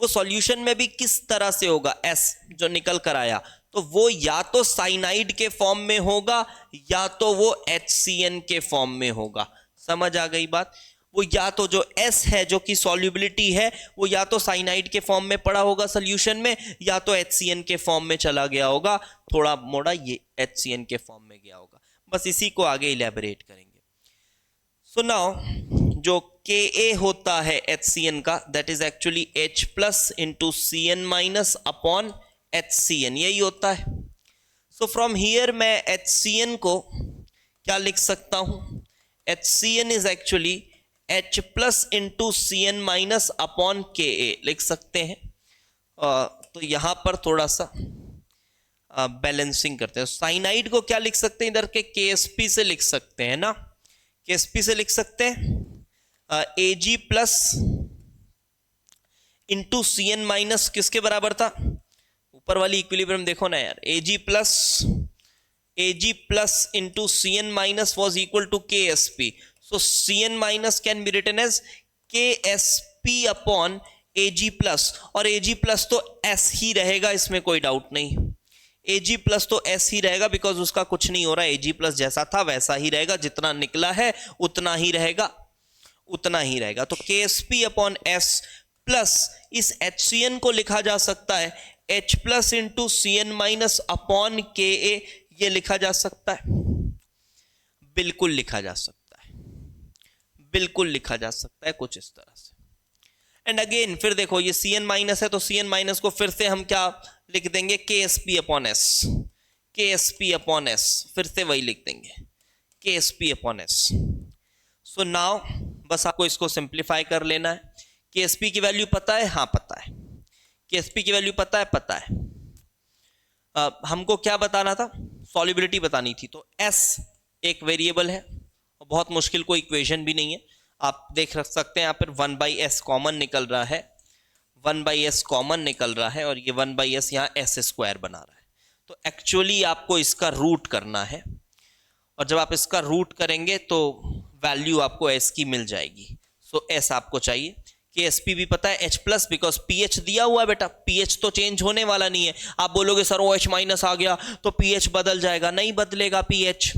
वो सॉल्यूशन में भी किस तरह से होगा। S जो निकल कर आया, तो वो या तो साइनाइड के फॉर्म में होगा या तो वो HCN के फॉर्म में होगा। समझ आ गई बात। वो या तो जो S है जो कि सॉल्युबिलिटी है, वो या तो साइनाइड के फॉर्म में पड़ा होगा सॉल्यूशन में, या तो HCN के फॉर्म में चला गया होगा, थोड़ा मोड़ा ये HCN के फॉर्म में गया होगा। बस इसी को आगे इलेबोरेट करेंगे। सो नाउ जो Ka होता है HCN का, that is actually H plus into CN minus upon HCN, यही होता है। सो फ्रॉम हियर मैं HCN को क्या लिख सकता हूं, HCN is actually H plus into CN minus upon Ka लिख सकते हैं। तो यहां पर थोड़ा सा बैलेंसिंग करते हैं। साइनाइड को क्या लिख सकते हैं, इधर के KSP से लिख सकते हैं ना, KSP से लिख सकते हैं Ag plus into CN minus किसके बराबर था, ऊपर वाली इक्विलिब्रियम देखो ना यार, Ag plus into CN minus was equal to KSP। So CN minus can be written as KSP upon Ag plus, और Ag प्लस तो S ही रहेगा, इसमें कोई डाउट नहीं। Ag प्लस तो S ही रहेगा, बिकॉज उसका कुछ नहीं हो रहा है, Ag प्लस जैसा था वैसा ही रहेगा, जितना निकला है उतना ही रहेगा, उतना ही रहेगा। तो KSP अपॉन S प्लस इस HCN को लिखा जा सकता है H plus into CN minus upon Ka, ये लिखा जा सकता है, बिल्कुल लिखा जा सकता है, बिल्कुल लिखा जा सकता है कुछ इस तरह से। एंड अगेन फिर देखो ये Cn माइनस है, तो Cn माइनस को फिर से हम क्या लिख देंगे, KSP upon S, KSP upon S, फिर से वही लिख देंगे KSP upon S. So now बस आपको इसको सिंप्लीफाई कर लेना है। KSP की वैल्यू पता है, हाँ पता है, KSP की वैल्यू पता है, पता है। हमको क्या बताना था, सॉल्युबिलिटी बतानी थी, तो S एक वेरिएबल है, बहुत मुश्किल कोई इक्वेशन भी नहीं है, आप देख सकते हैं यहाँ पर 1/s कॉमन निकल रहा है, 1/s कॉमन निकल रहा है, और ये 1/s यहाँ s स्क्वायर बना रहा है। तो एक्चुअली आपको इसका रूट करना है, और जब आप इसका रूट करेंगे तो वैल्यू आपको s की मिल जाएगी। सो s आपको चाहिए, KSP भी पता है, H प्लस, बिकॉज pH दिया हुआ है बेटा, pH तो चेंज होने वाला नहीं है। आप बोलोगे सर OH माइनस आ गया तो pH बदल जाएगा, नहीं बदलेगा pH,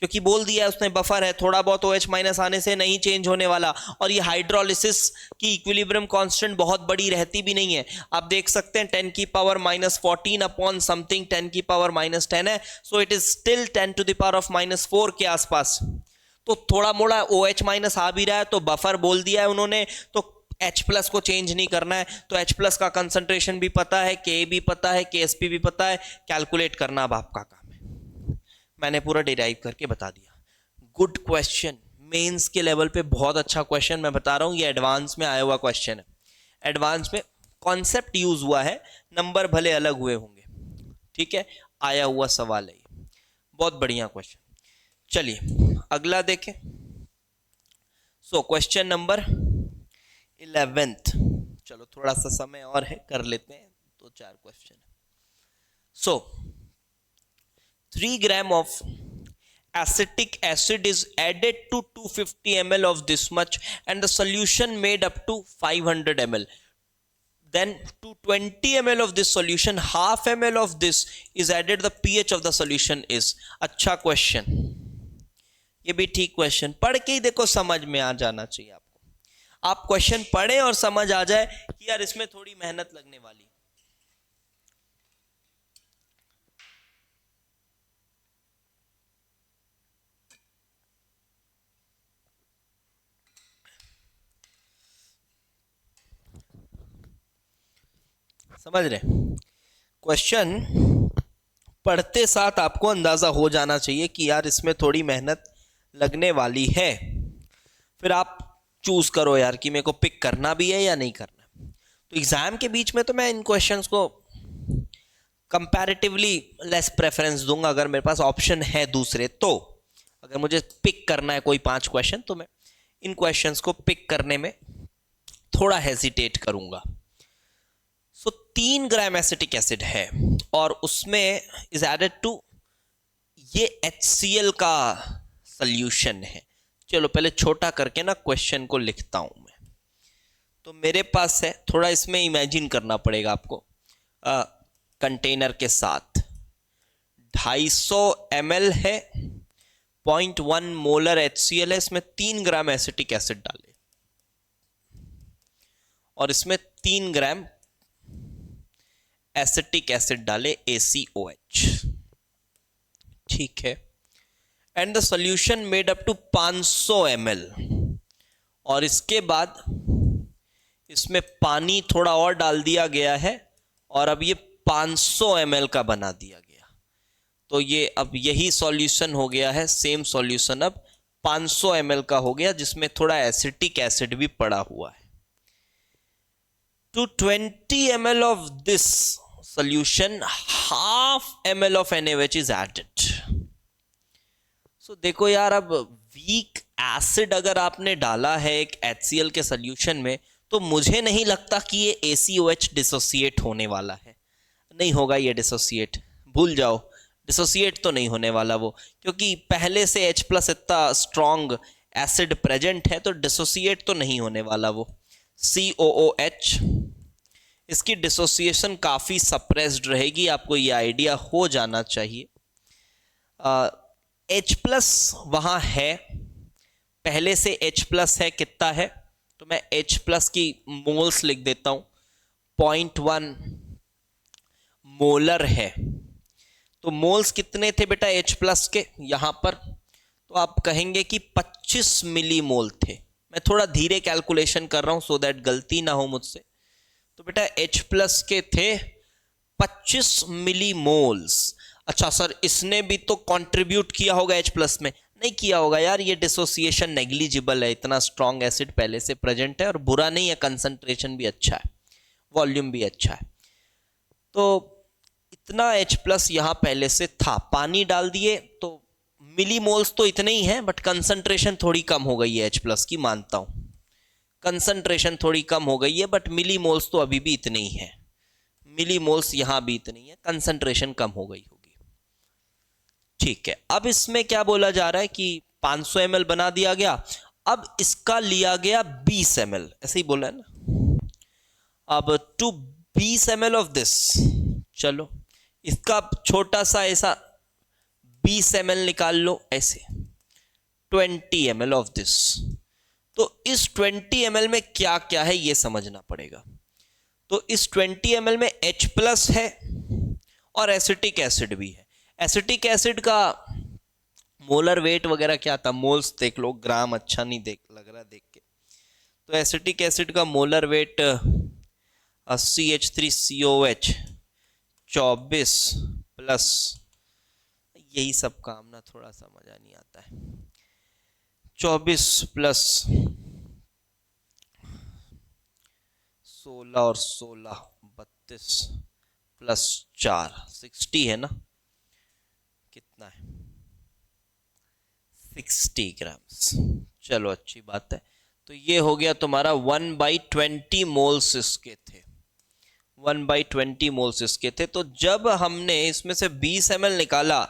क्योंकि बोल दिया है उसने बफर है, थोड़ा बहुत OH माइनस आने से नहीं चेंज होने वाला। और ये हाइड्रोलिसिस की इक्विलिब्रियम कांस्टेंट बहुत बड़ी रहती भी नहीं है, आप देख सकते हैं 10 की पावर -14 अपॉन समथिंग 10 की पावर -10 है, so it is still 10 to the power of -4 के आसपास। तो थोड़ा मोड़ा OH माइनस आ भी रहा है तो बफर बोल दिया है उन्होंने, तो H प्लस को चेंज नहीं करना है, तो H प्लस का कंसंट्रेशन भी पता है, K भी पता है, KSP भी पता है, कैलकुलेट करना अब आपका काम है। मैंने पूरा डिराइव करके बता दिया। गुड क्वेश्चन, मेंस के लेवल पे बहुत अच्छा क्वेश्चन, मैं बता रहा हूँ ये एडवांस में आया हुआ क्वेश्चन है, एडवांस में कॉन्सेप्ट यूज हुआ है, नंबर भले अलग हुए होंगे, ठीक है, आया हुआ सवाल है, बहुत बढ़िया क्वेश्चन। चलिए अगला देखें। सो क्वेश्चन नंबर 11th, चलो थोड़ा सा समय और है, कर लेते हैं, 2-4 question. So 3 gram of acetic acid is added to 250 ml of this much and the solution made up to 500 ml. Then to 20 ml of this solution, half ml of this is added, the pH of the solution is. अच्छा question, ये भी ठीक question, पढ़ के ही देखो समझ में आ जाना चाहिए आपको। आप क्वेश्चन पढ़े और समझ आ जाए कि यार इसमें थोड़ी मेहनत लगने वाली। समझ रहे, क्वेश्चन पढ़ते साथ आपको अंदाजा हो जाना चाहिए कि यार इसमें थोड़ी मेहनत लगने वाली है, फिर आप चूज करो यार कि मेरे को पिक करना भी है या नहीं करना। तो एग्जाम के बीच में तो मैं इन क्वेश्चंस को कंपैरेटिवली लेस प्रेफरेंस दूंगा, अगर मेरे पास ऑप्शन है दूसरे, तो अगर मुझे पिक करना है कोई 5 क्वेश्चन तो मैं इन क्वेश्चंस को पिक करने में थोड़ा हेजिटेट करूंगा। सो 3 ग्राम एसिटिक एसिड है और उसमें इज एडेड टू, ये HCl का सॉल्यूशन है। चलो पहले छोटा करके ना क्वेश्चन को लिखता हूं मैं, तो मेरे पास है, थोड़ा इसमें इमेजिन करना पड़ेगा आपको। कंटेनर के साथ 250 ml है, 0.1 मोलर HCl है, इसमें 3 ग्राम एसिटिक एसिड डाले और इसमें 3 ग्राम एसिटिक एसिड डाले ACOH, ठीक है, and the solution made up to 500 ml, और इसके बाद इसमें पानी थोड़ा और डाल दिया गया है और अब ये 500 ml का बना दिया गया। तो ये अब यही सॉल्यूशन हो गया है, सेम सॉल्यूशन अब 500 ml का हो गया, जिसमें थोड़ा एसिटिक एसिड भी पड़ा हुआ है। To 20 ml of this solution, half ml of NaOH is added. So देखो यार, अब वीक एसिड अगर आपने डाला है एक HCl के सॉल्यूशन में, तो मुझे नहीं लगता कि ये ACOH डिसोसिएट होने वाला है, नहीं होगा ये डिसोसिएट, भूल जाओ, डिसोसिएट तो नहीं होने वाला वो, क्योंकि पहले से H प्लस इतना स्ट्रॉन्ग एसिड प्रेजेंट है, तो डिसोसिएट तो नहीं होने वाला वो। COOH, इसकी डिसोसिएशन काफ़ी सप्रेस्ड रहेगी, आपको ये आइडिया हो जाना चाहिए। H प्लस वहाँ है, पहले से H प्लस है, कितना है, तो मैं H प्लस की मोल्स लिख देता हूँ, 0.1 मोलर है। तो मोल्स कितने थे बेटा H प्लस के यहाँ पर, तो आप कहेंगे कि 25 मिली मोल थे, मैं थोड़ा धीरे कैलकुलेशन कर रहा हूं सो दैट गलती ना हो मुझसे। तो बेटा H प्लस के थे 25 मिलीमोल्स। अच्छा सर, इसने भी तो कंट्रीब्यूट किया होगा H प्लस में। नहीं किया होगा यार, ये डिसोसिएशन नेग्लिजिबल है, इतना स्ट्रॉन्ग एसिड पहले से प्रेजेंट है और बुरा नहीं है, कंसंट्रेशन भी अच्छा है, वॉल्यूम भी अच्छा है। तो इतना H प्लस यहां पहले से था, पानी डाल दिए तो मिलीमोल्स तो इतने ही हैं, बट कंसंट्रेशन थोड़ी कम हो गई है H प्लस की, मानता हूं कंसंट्रेशन थोड़ी कम हो गई है, बट मिलीमोल्स तो अभी भी इतने ही हैं, मिलीमोल्स यहां भी इतनी है, कंसंट्रेशन कम हो गई होगी। ठीक है, अब इसमें क्या बोला जा रहा है कि 500 ml बना दिया गया, अब इसका लिया गया 20 ml, ऐसे ही बोला है ना। अब टू 20 ml ऑफ दिस, चलो इसका छोटा सा ऐसा 20 ml निकाल लो, ऐसे 20 ml ऑफ दिस। तो इस 20 ml में क्या क्या है ये समझना पड़ेगा। तो इस 20 ml में H प्लस है और एसिटिक एसिड भी है। एसिटिक एसिड का मोलर वेट वगैरह क्या था, मोल्स देख लो, ग्राम अच्छा नहीं लग रहा देख के। तो एसिटिक एसिड का मोलर वेट CH3COH 24 प्लस, यही सब काम ना थोड़ा सा मजा नहीं आता है, 24 प्लस 16 और 16 32 प्लस 4 60 है ना, कितना है 60 ग्राम्स। चलो अच्छी बात है। तो ये हो गया तुम्हारा 1/20 मोल्स इसके थे, 1/20 मोल्स इसके थे। तो जब हमने इसमें से 20 ml निकाला,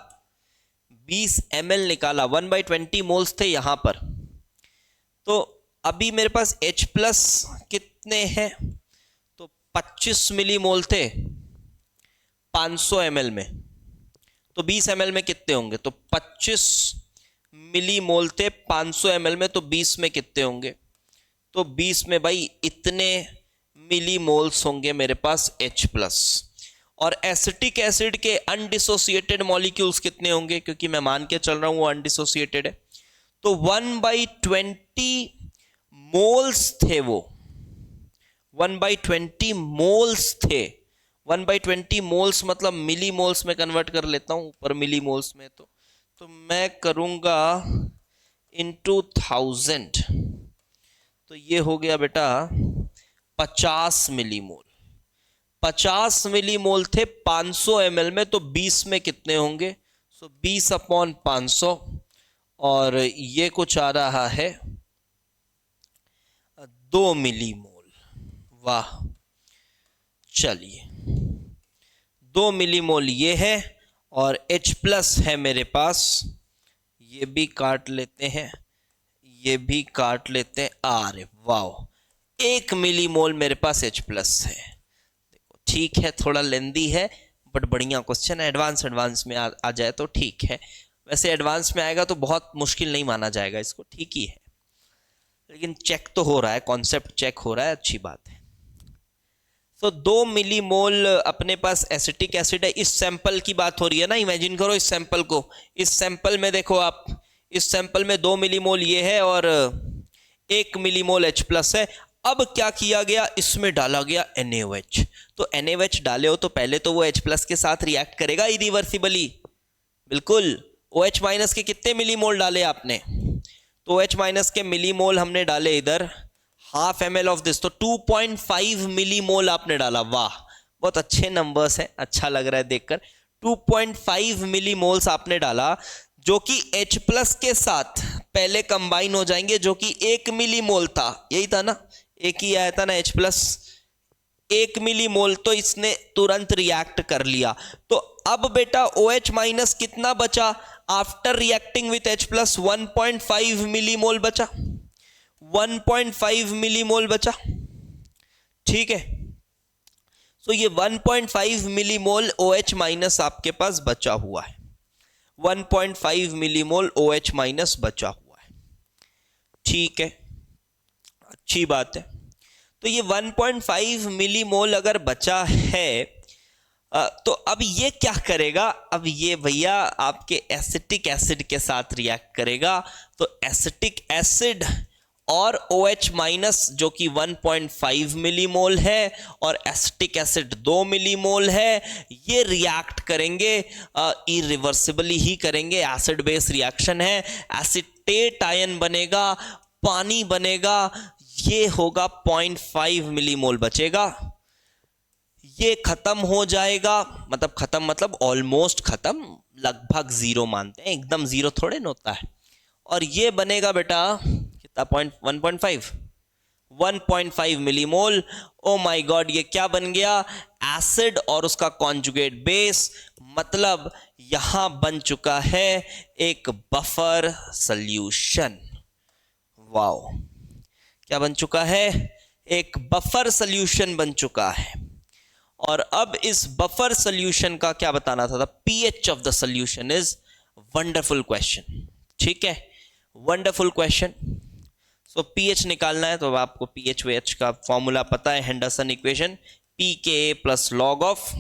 20 ml निकाला, 1/20 मोल्स थे यहां पर, तो अभी मेरे पास H प्लस कितने हैं, तो 25 मिलीमोल थे 500 ml में, तो 20 ml में कितने होंगे, तो 25 मिलीमोल थे 500 ml में, तो 20 में कितने होंगे, तो 20 में भाई इतने मिलीमोल्स होंगे मेरे पास H प्लस। और एसिटिक एसिड के अनडिसोसिएटेड मॉलिक्यूल्स कितने होंगे, क्योंकि मैं मान के चल रहा हूं वो अनडिसोसिएटेड है, तो 1/20 मोल्स थे वो, 1/20 मोल्स थे। 1/20 मोल्स मतलब मिली मोल्स में कन्वर्ट कर लेता हूं, ऊपर मिली मोल्स में, तो मैं करूंगा इनटू 1000, तो ये हो गया बेटा 50 मिलीमोल। 50 मिलीमोल थे 500 ml में, तो 20 में कितने होंगे, सो 20/500, और ये कुछ आ रहा है 2 मिलीमोल। वाह, चलिए 2 मिलीमोल ये है, और H प्लस है मेरे पास, ये भी काट लेते हैं, ये भी काट लेते हैं, अरे वाह 1 मिलीमोल मेरे पास H प्लस है। देखो ठीक है, थोड़ा लेंदी है बट बढ़िया क्वेश्चन है, एडवांस में आ जाए तो ठीक है। वैसे एडवांस में आएगा तो बहुत मुश्किल नहीं माना जाएगा इसको, ठीक ही है, लेकिन चेक तो हो रहा है, कॉन्सेप्ट चेक हो रहा है, अच्छी बात है। तो 2 मिलीमोल अपने पास एसिटिक एसिड है। इस सैंपल की बात हो रही है ना, इमेजिन करो इस सैंपल को, इस सैंपल में देखो आप, इस सैंपल में 2 मिलीमोल ये है और 1 मिलीमोल H प्लस है। अब क्या किया गया, इसमें डाला गया NaOH। तो NaOH डाले हो तो पहले तो वो H प्लस के साथ रिएक्ट करेगा इरिवर्सिबली, बिल्कुल। OH माइनस के कितने मिलीमोल डाले आपने, तो OH माइनस के मिलीमोल हमने डाले इधर 1/2 ml ऑफ दिस, तो 2.5 मिलीमोल आपने डाला। वाह, बहुत अच्छे नंबर्स हैं, अच्छा लग रहा है देखकर। 2.5 मिलीमोल्स आपने डाला, जो कि H प्लस के साथ पहले कंबाइन हो जाएंगे, जो कि 1 मिलीमोल था, यही था ना, एक ही आया था ना H प्लस, 1 मिलीमोल, तो इसने तुरंत रिएक्ट कर लिया। तो अब बेटा OH माइनस कितना बचा after reacting with H plus, 1.5 millimole बचा, 1.5 मिलीमोल बचा, ठीक है। सो ये 1.5 मिलीमोल OH माइनस आपके पास बचा हुआ है, 1.5 मिलीमोल OH माइनस बचा हुआ है, ठीक है, अच्छी बात है। तो ये 1.5 मिलीमोल अगर बचा है, तो अब ये क्या करेगा, अब ये भैया आपके एसिटिक एसिड के साथ रिएक्ट करेगा। तो एसिटिक एसिड और OH माइनस जो कि 1.5 मिलीमोल है और एसिटिक एसिड 2 मिलीमोल है, ये रिएक्ट करेंगे, इरिवर्सिबली ही करेंगे, एसिड बेस रिएक्शन है, एसिटेट आयन बनेगा, पानी बनेगा, ये होगा 0.5 मिलीमोल बचेगा, ये खत्म हो जाएगा, मतलब खत्म मतलब ऑलमोस्ट खत्म, लगभग जीरो मानते हैं, एकदम जीरो थोड़े न होता है, और ये बनेगा बेटा कितना 1.5 मिलीमोल। ओ माय गॉड, ये क्या बन गया, एसिड और उसका कॉन्जुगेट बेस, मतलब यहां बन चुका है एक बफर सॉल्यूशन। वाओ, क्या बन चुका है, एक बफर सॉल्यूशन बन चुका है। और अब इस बफर सॉल्यूशन का क्या बताना था, pH of the solution is wonderful question, ठीक है, वंडरफुल क्वेश्चन। सो पीएच निकालना है, तो अब आपको पीएच वेएच का फॉर्मूला पता है, Henderson equation, pKa plus log of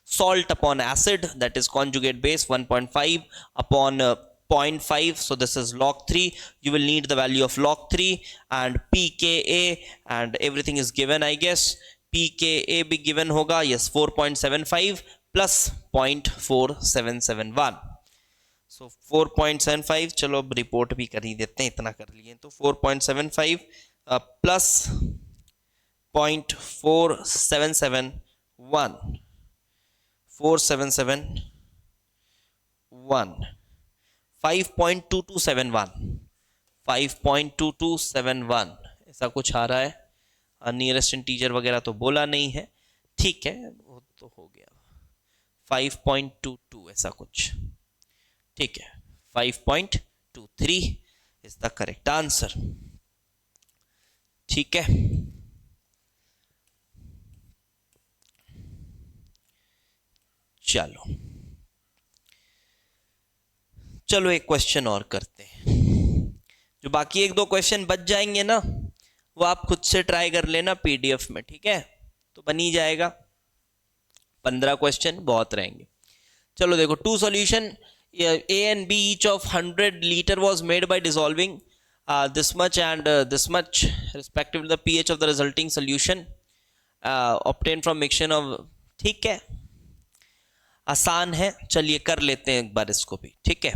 salt upon acid, that is conjugate base 1.5 upon 0.5, so this is log 3. You will need the value of log 3 and pKa, and everything is given, I guess. pKa भी given होगा, yes, 4.75 plus 0.4771, so 4.75, चलो अब report भी कर ही देते हैं, इतना कर लिए तो 4.75 प्लस 0.4771, 5.2271 ऐसा कुछ आ रहा है, नियरेस्ट इंटीजर वगैरह तो बोला नहीं है, ठीक है, वो तो हो गया 5.22 ऐसा कुछ, ठीक है, 5.23 इज द करेक्ट आंसर, ठीक है। चलो चलो एक क्वेश्चन और करते हैं, जो बाकी एक दो क्वेश्चन बच जाएंगे ना, वो आप खुद से ट्राई कर लेना पीडीएफ में, ठीक है, तो बन ही जाएगा, 15 क्वेश्चन बहुत रहेंगे। चलो देखो, two solution A and B each of 100 liter was made by dissolving this much and this much respectively the pH of the resulting solution obtained from mixture of, ठीक है, आसान है, चलिए कर लेते हैं एक बार इसको भी, ठीक है।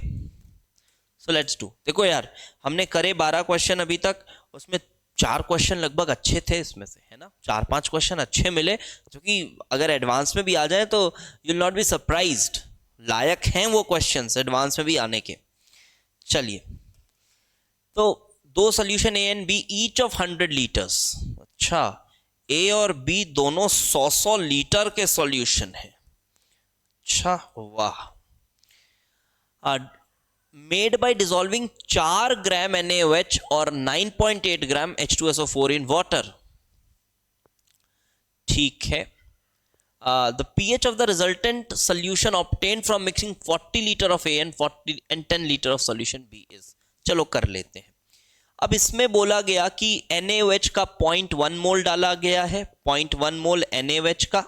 सो लेट्स डू, देखो यार हमने करे 12 क्वेश्चन अभी तक, उसमें 4 क्वेश्चन लगभग अच्छे थे इसमें से, है ना, 4-5 क्वेश्चन अच्छे मिले, जो कि अगर एडवांस में भी आ जाए तो you will not be surprised, लायक हैं वो क्वेश्चंस एडवांस में भी आने के। चलिए, तो दो solution A and B each of 100 litres, अच्छा ए और बी दोनों 100 लीटर के सॉल्यूशन है, अच्छा वाह, made by dissolving 4 gram NaOH और 9.8 ग्राम H2SO4 इन वाटर, ठीक है। The pH of the resultant solution obtained from mixing 40 liter of A and 10 liter of solution B is, चलो कर लेते हैं। अब इसमें बोला गया कि NaOH का 0.1 मोल डाला गया है, 0.1 मोल NaOH का,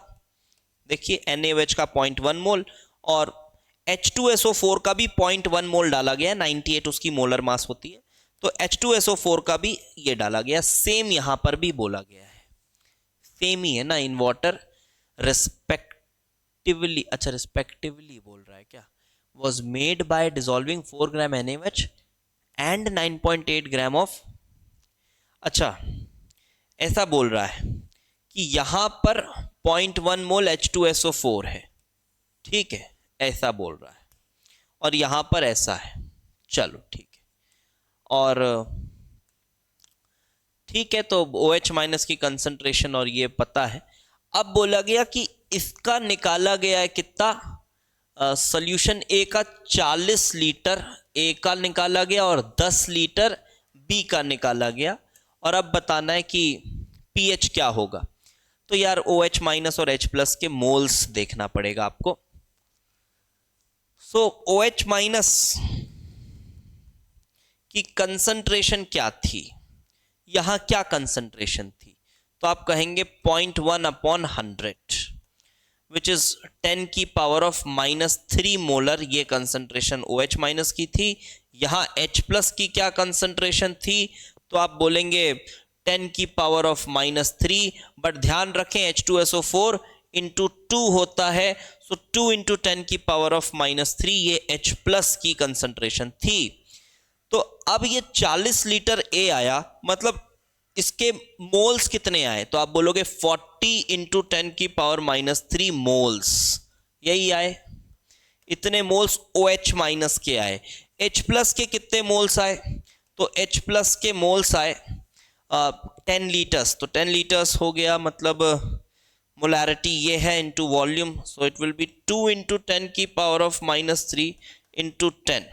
देखिए NaOH का 0.1 मोल और H2SO4 का भी 0.1 मोल डाला गया, 98 उसकी मोलर मास होती है, तो H2SO4 का भी ये डाला गया, सेम यहां पर भी बोला गया है, सेम ही है ना, इन वाटर respectively, अच्छा respectively बोल रहा है क्या, was made by dissolving 4 gram NaOH and 9.8 gram of, अच्छा ऐसा बोल रहा है कि यहां पर 0.1 मोल H2SO4 है, ठीक है, ऐसा बोल रहा है, और यहां पर ऐसा है, चलो ठीक है, और ठीक है, तो OH माइनस की कंसंट्रेशन और ये पता है। अब बोला गया कि इसका निकाला गया है कितना, सॉल्यूशन ए का 40 लीटर ए का निकाला गया और 10 लीटर बी का निकाला गया, और अब बताना है कि पीएच क्या होगा। तो यार OH माइनस और H प्लस के मोल्स देखना पड़ेगा आपको। सो OH माइनस की कंसंट्रेशन क्या थी, यहां क्या कंसंट्रेशन थी, तो आप कहेंगे 0.1/100 विच इज 10 की पावर ऑफ -3 मोलर, ये कंसंट्रेशन OH माइनस की थी। यहां H प्लस की क्या कंसंट्रेशन थी, तो आप बोलेंगे 10 की पावर ऑफ -3, बट ध्यान रखें H2SO4 इंटू 2 होता है, सो 2 इंटू 10 की पावर ऑफ -3 ये H प्लस की कंसंट्रेशन थी। तो अब ये 40 लीटर A आया, मतलब इसके मोल्स कितने आए, तो आप बोलोगे 40 इंटू 10 की पावर -3 मोल्स, यही आए, इतने मोल्स OH माइनस के आए। H प्लस के कितने मोल्स आए, तो H प्लस के मोल्स आए 10 लीटर्स, तो 10 लीटर्स हो गया, मतलब मोलैरिटी ये है into volume, so it will be 2 into 10 की पावर ऑफ -3 इंटू 10,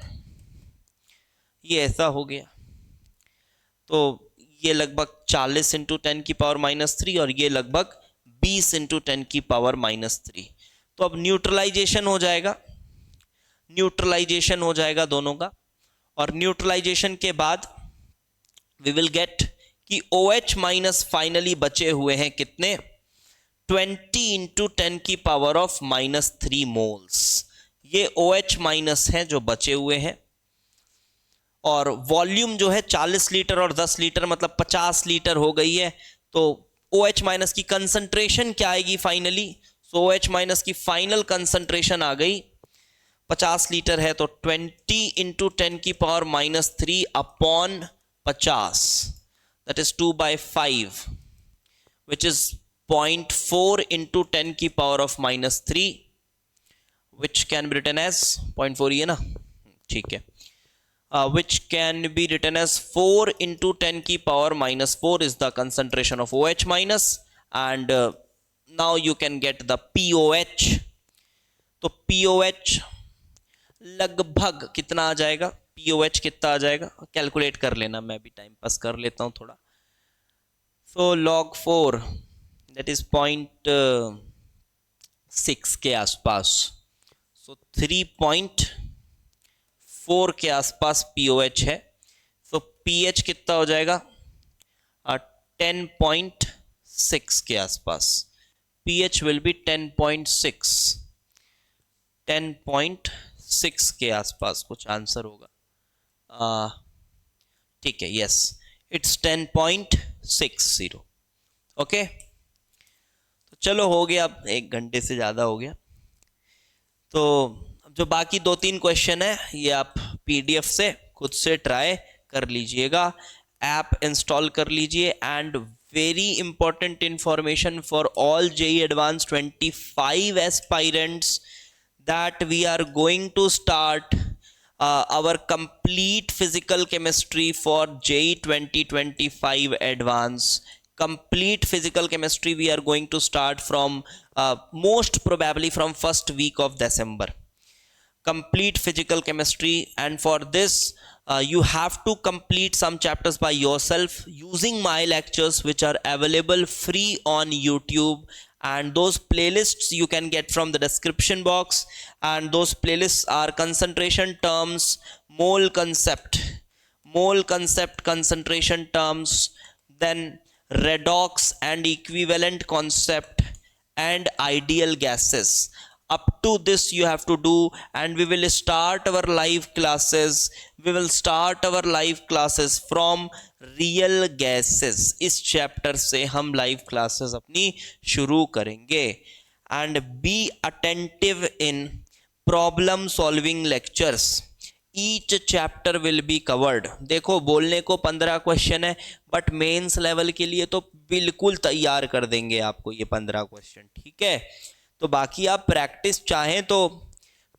ये ऐसा हो गया। तो ये लगभग 40 इंटू 10 की पावर -3 और ये लगभग 20 इंटू 10 की पावर -3। तो अब न्यूट्रलाइजेशन हो जाएगा, न्यूट्रलाइजेशन हो जाएगा दोनों का, और न्यूट्रलाइजेशन के बाद वी विल गेट कि OH माइनस फाइनली बचे हुए हैं कितने, 20 इंटू 10 की पावर ऑफ -3 मोल्स, ये OH माइनस हैं जो बचे हुए हैं। और वॉल्यूम जो है 40 लीटर और 10 लीटर मतलब 50 लीटर हो गई है, तो OH माइनस की कंसंट्रेशन क्या आएगी फाइनली, सो OH माइनस की फाइनल कंसंट्रेशन आ गई 50 लीटर है, तो 20 इंटू 10 की power -3 upon 50, that is 2/5, which is 0.4 into 10 की power of -3, which can be written as 0.4 ही है ना, ठीक है, which can be written as 4 into 10 की power -4 is the concentration of OH minus, and now you can get the POH। तो POH लगभग कितना आ जाएगा, POH कितना आ जाएगा, कैलकुलेट कर लेना, मैं भी टाइम पास कर लेता हूं थोड़ा। so log 4 that is 0.6 के आसपास, so 3.4 के आसपास POH है, तो pH कितना हो जाएगा 10.6 के आसपास, pH will be 10.6 के आसपास कुछ आंसर होगा, ठीक है, यस इट्स 10.60, ओके। तो चलो हो गया, अब 1 घंटे से ज़्यादा हो गया। तो जो बाकी 2-3 क्वेश्चन है ये आप PDF से खुद से ट्राई कर लीजिएगा, ऐप इंस्टॉल कर लीजिए। And very important information for all JEE Advanced 25 aspirants that we are going to start our complete physical chemistry for JEE 2025 Advanced. Complete physical chemistry we are going to start from most probably from first week of December. Complete physical chemistry, and for this you have to complete some chapters by yourself using my lectures which are available free on YouTube, and those playlists you can get from the description box, and those playlists are concentration terms, mole concept, concentration terms, then redox and equivalent concept, and ideal gases. Up to this you have to do, and we will start our live classes, from real gases। इस chapter से हम live classes अपनी शुरू करेंगे। And be attentive in problem solving lectures, each chapter will be covered. देखो बोलने को 15 question है, बट मेंस लेवल के लिए तो बिल्कुल तैयार कर देंगे आपको ये 15 क्वेश्चन, ठीक है। तो बाकी आप प्रैक्टिस चाहें तो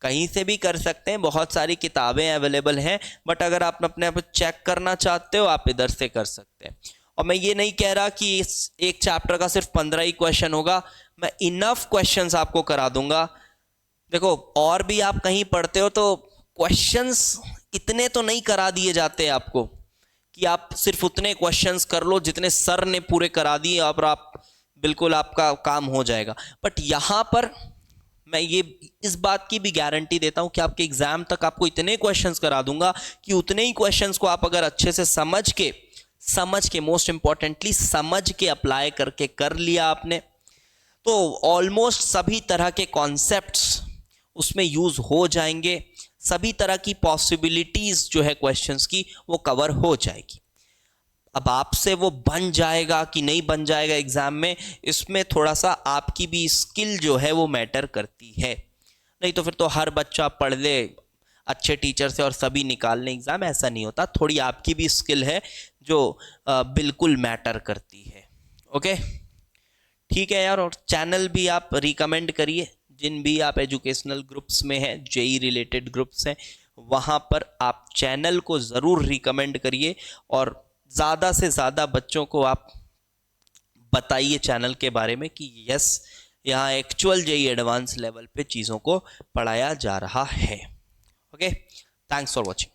कहीं से भी कर सकते हैं, बहुत सारी किताबें अवेलेबल हैं, बट अगर आप अपने आप चेक करना चाहते हो आप इधर से कर सकते हैं। और मैं ये नहीं कह रहा कि इस एक चैप्टर का सिर्फ 15 ही क्वेश्चन होगा, मैं इनफ क्वेश्चंस आपको करा दूंगा। देखो और भी आप कहीं पढ़ते हो तो क्वेश्चंस इतने तो नहीं करा दिए जाते आपको कि आप सिर्फ उतने क्वेश्चंस कर लो जितने सर ने पूरे करा दिए और आप बिल्कुल आपका काम हो जाएगा। बट यहाँ पर मैं ये इस बात की भी गारंटी देता हूं कि आपके एग्जाम तक आपको इतने क्वेश्चंस करा दूंगा कि उतने ही क्वेश्चंस को आप अगर अच्छे से समझ के मोस्ट इंपॉर्टेंटली समझ के अप्लाई करके कर लिया आपने, तो ऑलमोस्ट सभी तरह के कॉन्सेप्ट्स उसमें यूज हो जाएंगे, सभी तरह की पॉसिबिलिटीज जो है क्वेश्चंस की वो कवर हो जाएगी। अब आपसे वो बन जाएगा कि नहीं बन जाएगा एग्जाम में, इसमें थोड़ा सा आपकी भी स्किल जो है वो मैटर करती है। नहीं तो फिर तो हर बच्चा पढ़ ले अच्छे टीचर से और सभी निकाल लें एग्जाम, ऐसा नहीं होता। थोड़ी आपकी भी स्किल है जो बिल्कुल मैटर करती है। ओके, ठीक है यार। और चैनल भी आप रिकमेंड करिए, जिन भी आप एजुकेशनल ग्रुप्स में हैं, जेई रिलेटेड ग्रुप्स हैं, वहाँ पर आप चैनल को ज़रूर रिकमेंड करिए और ज़्यादा से ज़्यादा बच्चों को आप बताइए चैनल के बारे में कि यस, यहाँ एक्चुअल जेई एडवांस लेवल पे चीज़ों को पढ़ाया जा रहा है। Okay, thanks for watching.